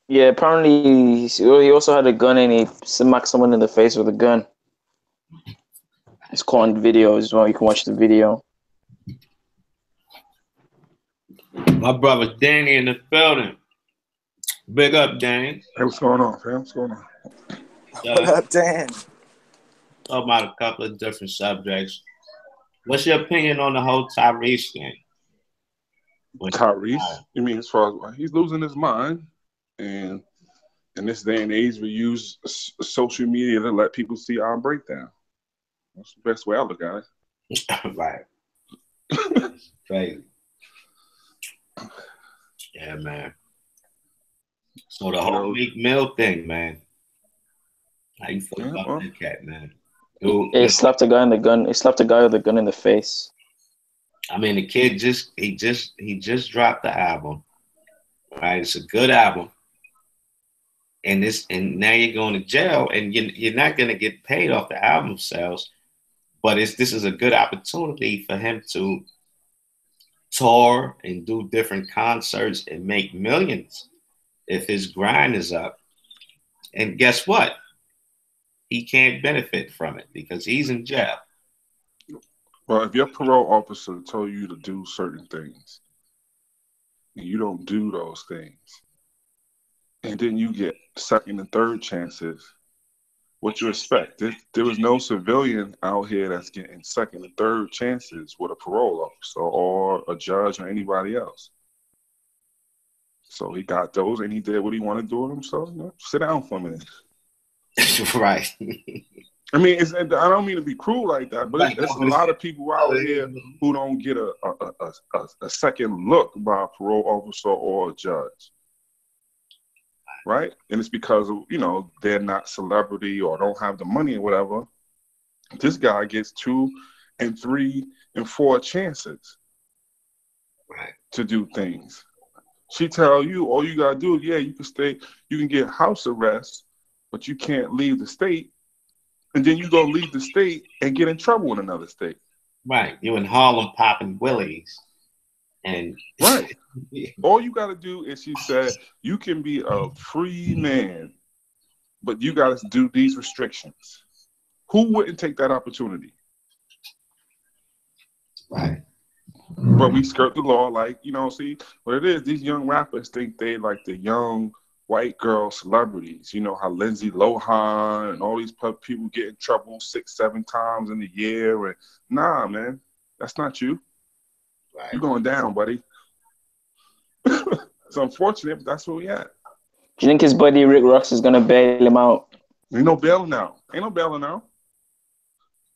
Yeah, apparently he also had a gun and he smacked someone in the face with a gun. It's caught on video as well. You can watch the video. My brother Danny in the building. Big up, Danny. Hey, what's going on, fam? What's going on? What up, Dan? Talk about a couple of different subjects. What's your opinion on the whole Tyrese thing? Tyrese? You mean as far as he's losing his mind? And in this day and age, we use social media to let people see our breakdown. That's the best way I look at it. Right. Crazy. Yeah, man. So the whole Meek Mill thing, man. How you feel about that cat, man? Dude, he slapped a guy in the gun. He slapped a guy with a gun in the face. I mean, the kid he just dropped the album. Right, it's a good album, and now you're going to jail, and you're not going to get paid off the album sales, but this is a good opportunity for him to tour and do different concerts and make millions if his grind is up. And guess what? He can't benefit from it because he's in jail. Well, if your parole officer told you to do certain things, and you don't do those things, and then you get second and third chances, what you expect? There was no civilian out here that's getting second and third chances with a parole officer or a judge or anybody else. So he got those, and he did what he wanted to do with himself. Sit down for a minute. Right. I mean, I don't mean to be cruel like that, but there's a lot of people out here who don't get a second look by a parole officer or a judge, right? And it's because of, they're not celebrity or don't have the money or whatever. This guy gets 2 and 3 and 4 chances to do things. She tell you all you gotta do is, you can stay, you can get house arrest, but you can't leave the state. And then you go leave the state and get in trouble in another state. Right. You in Harlem popping willies. And right. All you got to do is, she said, you can be a free man, but you got to do these restrictions. Who wouldn't take that opportunity? Right. But we skirt the law, like, see what it is. These young rappers think they like the young white girl celebrities. You know how Lindsay Lohan and all these people get in trouble 6-7 times in a year. And nah, man, that's not you. Right. You're going down, buddy. It's unfortunate, but that's where we at. Do you think his buddy Rick Ross is gonna bail him out? Ain't no bailing out. Ain't no bailing out.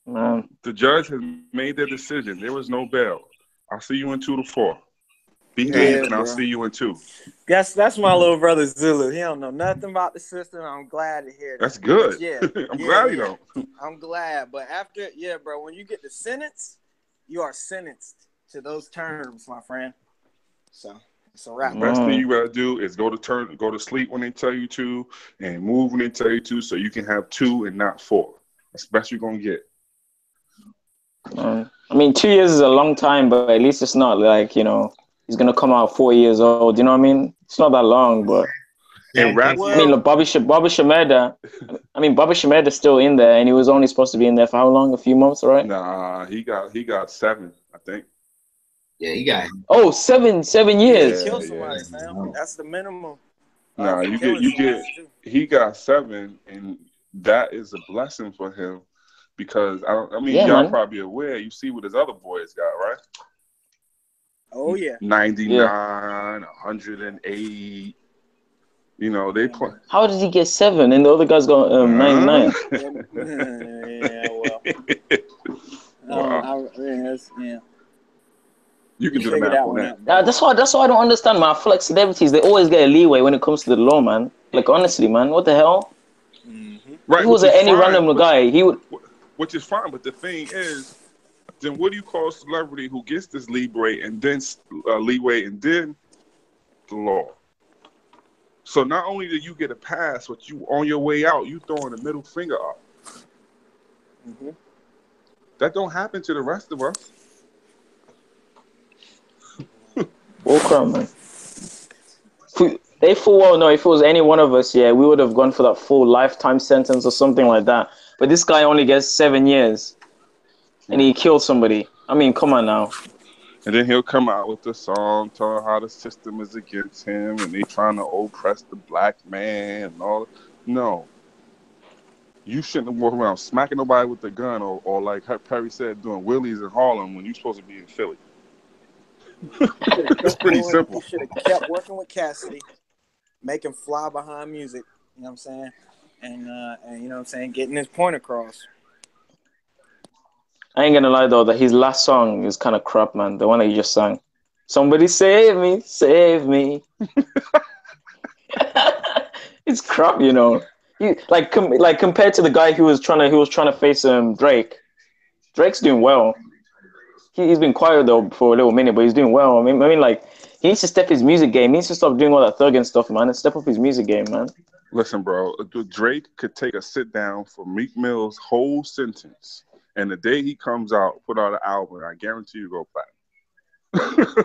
Man. The judge has made their decision. There was no bail. I'll see you in 2 to 4. Behave, and I'll see you in 2. That's my little brother Zulu. He don't know nothing about the system. I'm glad to hear that. That's good. But yeah, I'm glad he don't. I'm glad. But after, bro, when you get the sentence, you are sentenced to those terms, my friend. So it's a wrap. The best thing you gotta do is go to sleep when they tell you to, and move when they tell you to, so you can have 2 and not 4. That's the best you're gonna get. I mean, 2 years is a long time, but at least it's not like, he's gonna come out 4 years old. You know what I mean? It's not that long, but and rap. I mean, look, Bobby Shmurda. I mean, Bobby Shmurda's still in there, and he was only supposed to be in there for how long? A few months, right? Nah, he got 7, I think. Yeah, he got. Oh, 7 years. Kill somebody, Sam. That's the minimum. Nah, he got 7, and that is a blessing for him. Because y'all probably aware. You see what his other boys got, right? Oh yeah, 99, 108. They play. How did he get 7 and the other guys got 99? Yeah, well. Wow. Yeah. You can do the math on that. That's why I don't understand, man. I feel like celebrities, they always get a leeway when it comes to the law, man. Like, honestly, man, what the hell? Mm-hmm. Right. If he was any random guy, he would. Which is fine, but the thing is, then what do you call a celebrity who gets this leeway and then the law? So not only do you get a pass, but you on your way out, you throwing the middle finger up. Mm-hmm. That don't happen to the rest of us. Bullcrap, man. They full well know if it was any one of us, we would have gone for that full lifetime sentence or something like that. But this guy only gets 7 years, and he killed somebody. I mean, come on now. And then he'll come out with the song telling how the system is against him and they trying to oppress the black man and all. No. You shouldn't walk around smacking nobody with a gun or like Perry said, doing wheelies in Harlem when you're supposed to be in Philly. It's pretty simple. You should have kept working with Cassidy, making fly behind music, you know what I'm saying? And you know what I'm saying, getting his point across. I ain't gonna lie though, that his last song is kind of crap, man. The one that you just sang. Somebody save me, save me. It's crap, Like compared to the guy who was trying to face Drake. Drake's doing well. He's been quiet though for a little minute, but he's doing well. I mean, like, he needs to step his music game. He needs to stop doing all that thugging stuff, man, and step up his music game, man. Listen, bro, Drake could take a sit down for Meek Mill's whole sentence, and the day he comes out, put out an album, I guarantee you go platinum.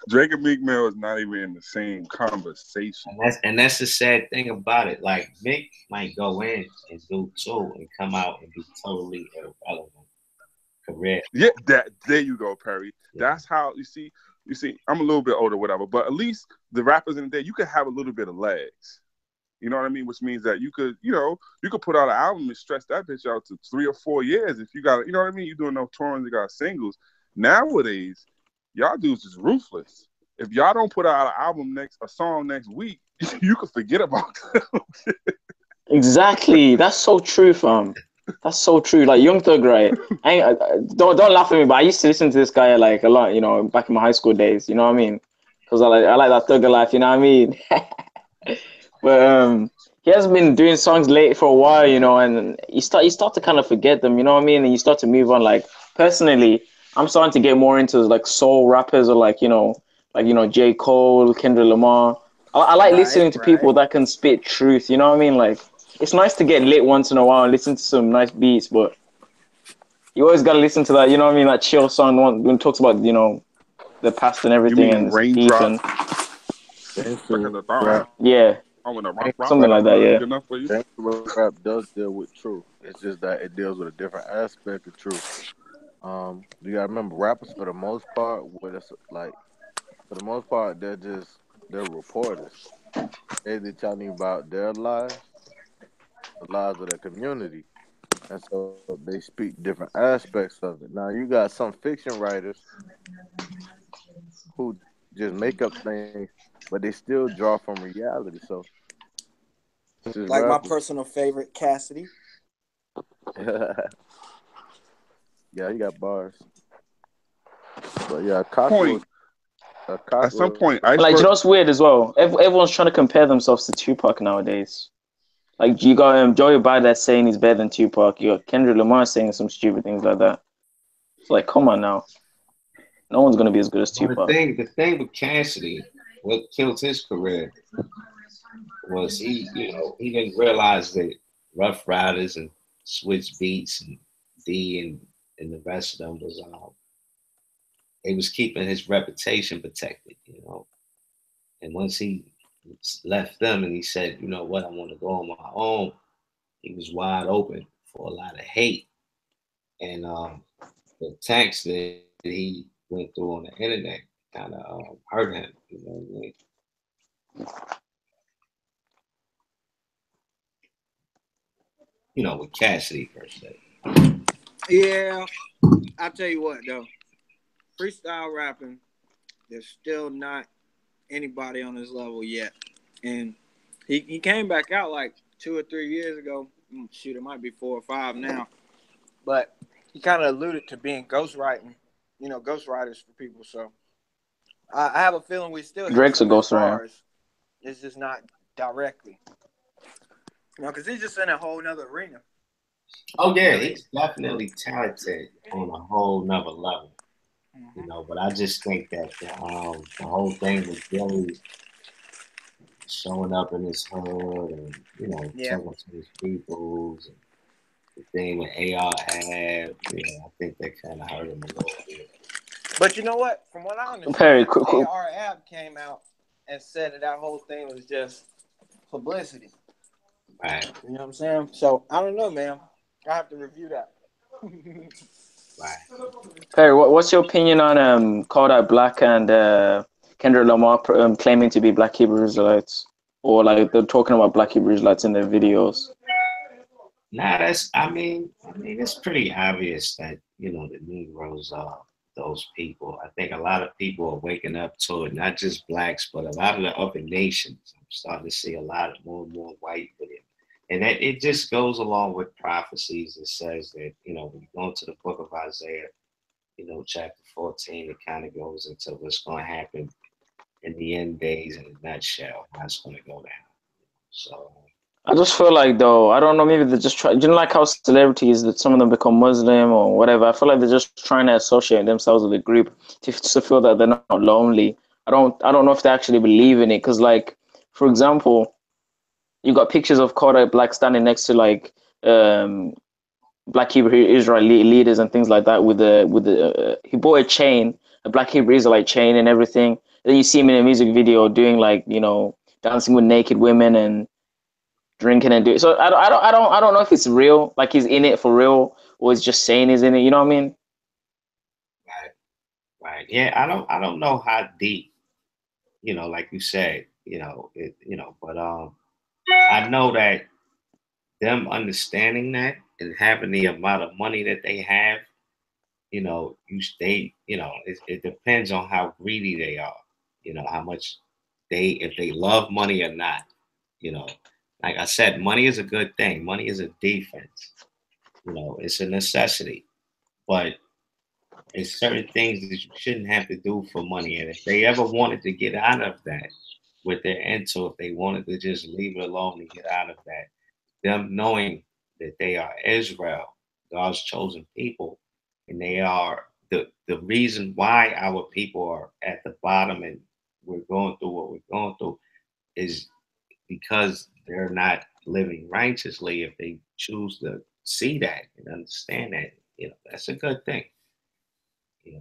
Drake and Meek Mill is not even in the same conversation. And that's the sad thing about it. Like, Meek might go in and do 2 and come out and be totally irrelevant. Correct. Yeah, there you go, Perry. Yeah. That's how you see. I'm a little bit older, whatever, but at least the rappers in the day, you could have a little bit of legs. You know what I mean? Which means that you could put out an album and stretch that bitch out to 3 or 4 years if you got, you know what I mean? You doing no touring, you got singles. Nowadays, y'all dudes is ruthless. If y'all don't put out a song next week, you can forget about them. Exactly. That's so true, fam. That's so true. Like, Young Thug, right? Don't laugh at me, but I used to listen to this guy like a lot, back in my high school days. You know what I mean? Because I like that Thugger life. You know what I mean? But he has been doing songs late for a while, and you start to kind of forget them. You know what I mean? And you start to move on. Like, personally, I'm starting to get more into like soul rappers or like J. Cole, Kendrick Lamar. I like listening to people that can spit truth. You know what I mean? Like, it's nice to get lit once in a while and listen to some nice beats, but you always gotta listen to that. You know what I mean? That chill song when it talks about the past and everything, and Raindrop? yeah, Oh, when a Ain't rough something rap, like rider that. not Yeah. good enough for you? gangster rap does deal with truth. It's just that it deals with a different aspect of truth. You gotta remember, rappers for the most part, with us, like for the most part, they're reporters. They're telling you about their lives, the lives of their community, and so they speak different aspects of it. Now you got some fiction writers who just make up things, but they still draw from reality. So it's just Like my rappers. personal favorite, Cassidy. Yeah, he got bars. But yeah, Cock Point. was Cock At some was point, Like, you know Iceberg. what's weird as well? Everyone's trying to compare themselves to Tupac nowadays. Like, you got Joey Badass saying he's better than Tupac. You got Kendrick Lamar saying some stupid things like that. It's like, come on now. No one's gonna be as good as Well, Tupac. the thing with Cassidy, what killed his career was he didn't realize that Rough Riders and Switch Beats and D and the rest of them was they was keeping his reputation protected, And once he left them and he said, you know what, I want to go on my own, he was wide open for a lot of hate. And the attacks that he went through on the internet kind of hurt him, what I mean? With Cassidy per se. Yeah, I tell you what though, freestyle rapping, there's still not anybody on his level yet. And he came back out like 2 or 3 years ago. Shoot, it might be 4 or 5 now. But he kind of alluded to being ghostwriting, ghostwriters for people. So I have a feeling we still hear Drake's a some of his ghost rider. bars. It's just not directly. Because he's just in a whole nother arena. Oh yeah, he's definitely talented on a whole nother level, Mm-hmm. But I just think that the whole thing with Billy showing up in his hood and Yeah. talking to his peoples and the thing with AR had, I think that kind of hurt him a little bit. But you know what? From what I Perry, understand, cool. AR Ab came out and said that whole thing was just publicity. Right, You know what I'm saying? So I don't know, man. I have to review that. right. Perry, what's your opinion on Kodak Black and Kendrick Lamar claiming to be Black Hebrew Israelites, or like they're talking about Black Hebrew Israelites in their videos? Nah, I mean, it's pretty obvious that the Negroes are those people. I think a lot of people are waking up to it, not just blacks, but a lot of the other nations. I'm starting to see a lot of more and more white with it, and that it just goes along with prophecies that says that when you go into the book of Isaiah, chapter 14, it kind of goes into what's going to happen in the end days in a nutshell, how it's going to go down. So. I just feel like, though, I don't know, maybe they're just trying. Do you know, like how celebrities that some of them become Muslim or whatever? I feel like they're just trying to associate themselves with a group to feel that they're not lonely. I don't know if they actually believe in it, because, like, for example, you got pictures of Kodak Black standing next to like um Black Hebrew Israel leaders and things like that with the he bought a chain, a Black Hebrew Israelite chain and everything. Then you see him in a music video doing like dancing with naked women and drinking and doing. So I don't know if it's real, like he's in it for real, or he's just saying he's in it. You know what I mean? Right, right. Yeah, I don't know how deep, like you said, but I know that them understanding that and having the amount of money that they have, it depends on how greedy they are, how much if they love money or not, you know. Like I said, money is a good thing. Money is a defense. It's a necessity. But there's certain things that you shouldn't have to do for money. And if they ever wanted to get out of that with their into, if they wanted to just leave it alone and get out of that, them knowing that they are Israel, God's chosen people, and they are the reason why our people are at the bottom and we're going through what we're going through is because they're not living righteously. If they choose to see that and understand that, that's a good thing.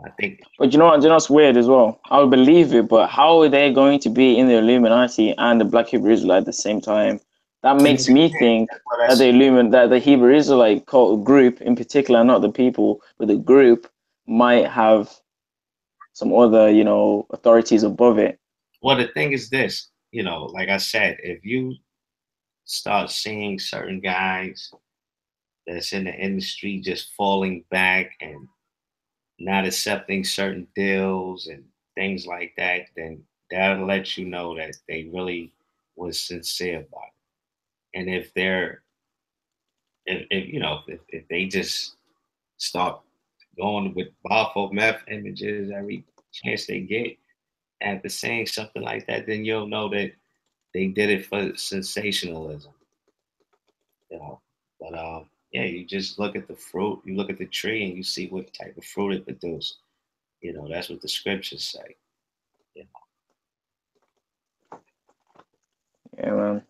I think But you know what's weird as well? I would believe it, but how are they going to be in the Illuminati and the Black Hebrew Israelite at the same time? That makes me think well, that the Hebrew Israelite cult group in particular, not the people, but the group might have some other, authorities above it. well, the thing is this, like I said, if you start seeing certain guys that's in the industry just falling back and not accepting certain deals and things like that, then that'll let you know that they really was sincere about it. And if they just start going with powerful meth images every chance they get after saying something like that, then you'll know that they did it for sensationalism, you know. But yeah, you just look at the fruit, you look at the tree, and you see what type of fruit it produces. That's what the scriptures say. You Yeah, man.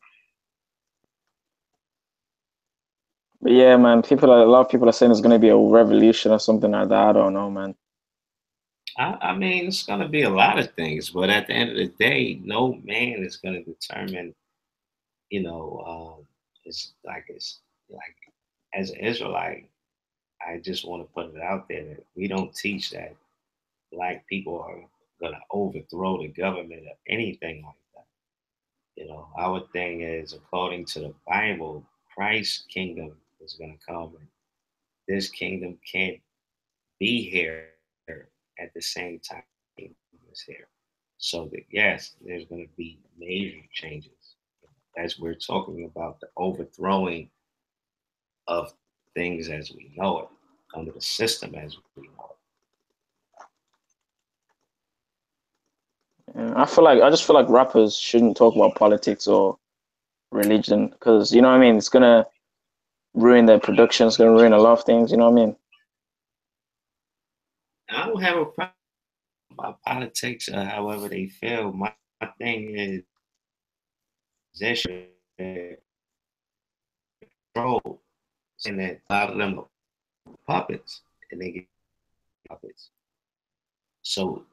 But yeah, man, a lot of people are saying it's going to be a revolution or something like that. I don't know, man. I mean, it's going to be a lot of things, but at the end of the day, no man is going to determine. You know, it's like as an Israelite, I just want to put it out there that we don't teach that black people are going to overthrow the government or anything like that. Our thing is, according to the Bible, Christ's kingdom is going to come, and this kingdom can't be here at the same time is here. So that yes, there's going to be major changes as we're talking about the overthrowing of things as we know it, under the system as we know Yeah, I just feel like rappers shouldn't talk about politics or religion because you know what I mean. It's gonna ruin their production. It's gonna ruin a lot of things. You know what I mean? it. I don't have a problem about politics or however they feel. My thing is position control, saying that a lot of them are puppets and they get puppets. So,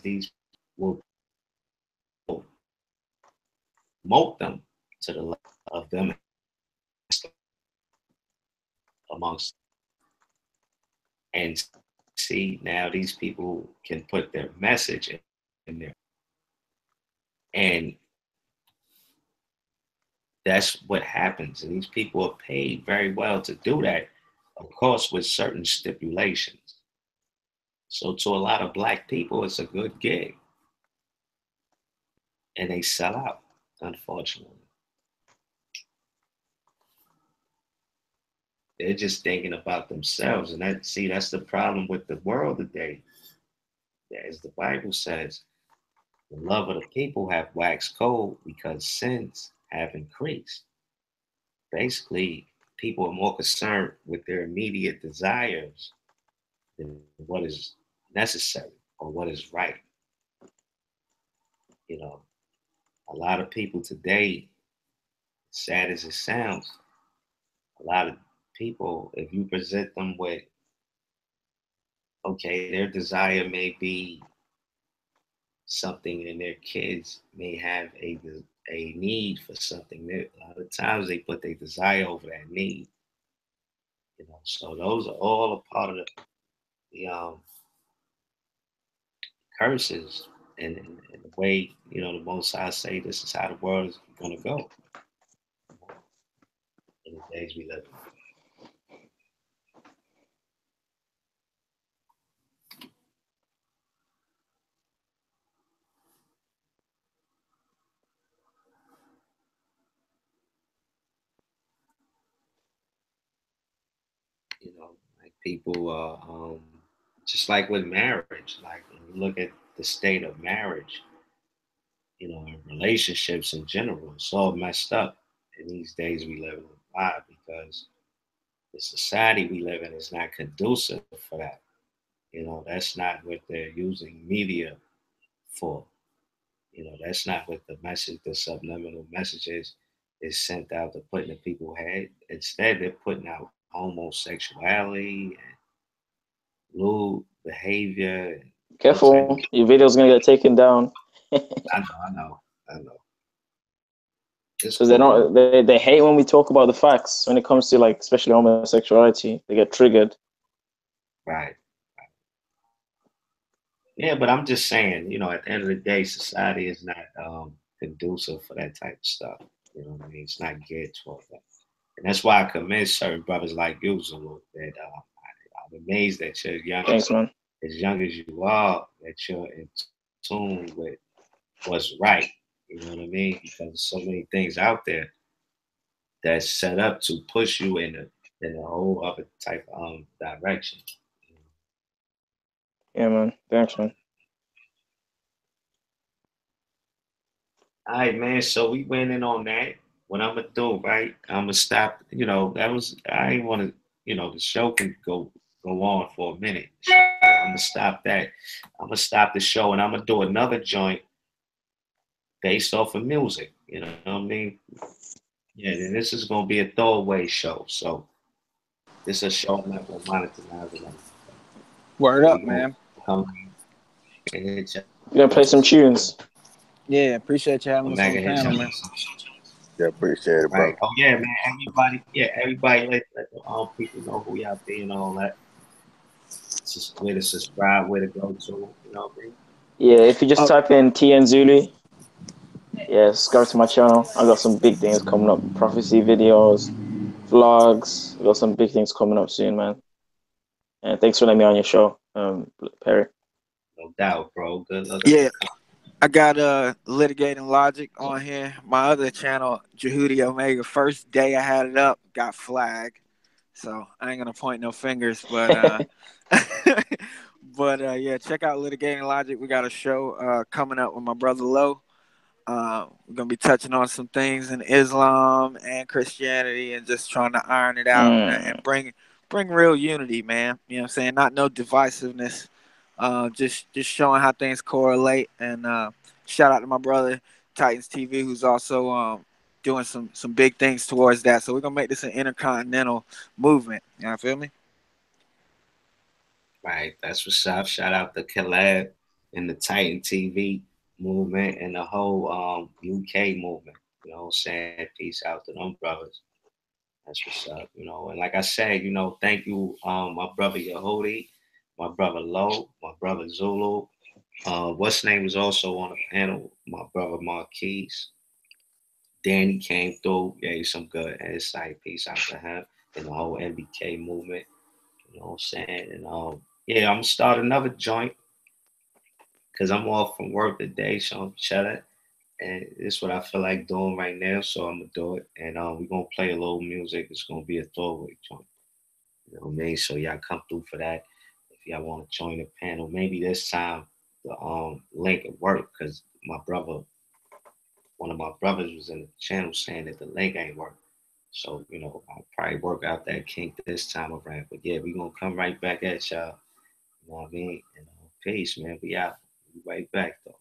these will promote them to the level of them amongst and see now these people can put their message in there. And that's what happens. And these people are paid very well to do that, of course, with certain stipulations. So to a lot of black people, it's a good gig. And they sell out, unfortunately. They're just thinking about themselves. And that's the problem with the world today. As the Bible says, the love of the people have waxed cold because sins have increased. Basically, people are more concerned with their immediate desires than what is necessary or what is right. You know, a lot of people today, sad as it sounds, a lot of people, if you present them with, okay, their desire may be something and their kids may have a need for something. A lot of times they put their desire over that need. So those are all a part of the curses and the way the Most High say this is how the world is going to go in the days we live in. Like people just like with marriage, like when you look at the state of marriage, and relationships in general, it's all messed up in these days we live in. Why? Because the society we live in is not conducive for that. That's not what they're using media for. That's not what the message, the subliminal messages is sent out to put in the people's head. Instead, they're putting out homosexuality and lewd behavior. I'm saying, Careful, your video's gonna get taken down. I know. It's Because they cool don't though. they hate when we talk about the facts when it comes to like especially homosexuality. They get triggered. Right. Yeah, but I'm just saying, at the end of the day, society is not conducive for that type of stuff. You know what I mean? It's not geared toward that. And that's why I commend certain brothers like you, Zulu, that I'm amazed that you're Thanks, man. as young as you are, that you're in tune with what's right. You know what I mean? Because there's so many things out there that's set up to push you in a whole other type of direction. Yeah, man. Thanks, man. All right, man. So we went in on that. What I'm gonna do, right? I'm gonna stop. That was I ain't want to. The show can go on for a minute. So I'm gonna stop that. I'm gonna stop the show, and I'm gonna do another joint based off of music. You know what I mean? Yeah. And this is gonna be a throwaway show. So this is a show I'm not gonna monetize it. Word We up, gonna man. come and hit y'all We're gonna play some tunes. Yeah, appreciate you having us on Omega the hit panel, y'all. man. Yeah, appreciate it, Right. brother. Oh yeah, man. Everybody let the people know who y'all be and all that. Where to subscribe, where to go to. You know what I mean? Yeah, if you just Oh, type in TN Zulu, yeah, subscribe to my channel. I got some big things coming up. Prophecy videos, vlogs. I got some big things coming up soon, man. And thanks for letting me on your show, Perry. No doubt, bro. Good luck. yeah. I got litigating logic on here. My other channel, Jahuti Omega. First day I had it up, got flagged. So I ain't gonna point no fingers, but yeah, check out litigating logic. We got a show coming up with my brother Low. We're gonna be touching on some things in Islam and Christianity, and just trying to iron it out and Mm. bring real unity, man. You know what I'm saying? Not no divisiveness. Just showing how things correlate. And shout out to my brother Titans TV, who's also doing some big things towards that. So we're gonna make this an intercontinental movement. You know, feel me? Right. That's what's up. Shout out to Collab and the Titan TV movement and the whole UK movement. You know what I'm saying? Peace out to them brothers. That's what's up. And like I said, thank you, my brother Yehudi, my brother Low, my brother Zulu. What's name was also on the panel, my brother Marquise. Danny came through, gave some good insight. Peace out to him and the whole MBK movement. You know what I'm saying? And yeah, I'm gonna start another joint because I'm off from work today, so I'm chilling. And it's what I feel like doing right now, so I'm gonna do it. And we're gonna play a little music. It's gonna be a throwaway joint. You know what I mean? So y'all come through for that. If y'all want to join the panel, maybe this time the link at work because one of my brothers was in the channel saying that the link ain't work. So, I'll probably work out that kink this time around. But yeah, we gonna come right back at y'all. You know what I mean? And peace, man. We out. We right back though.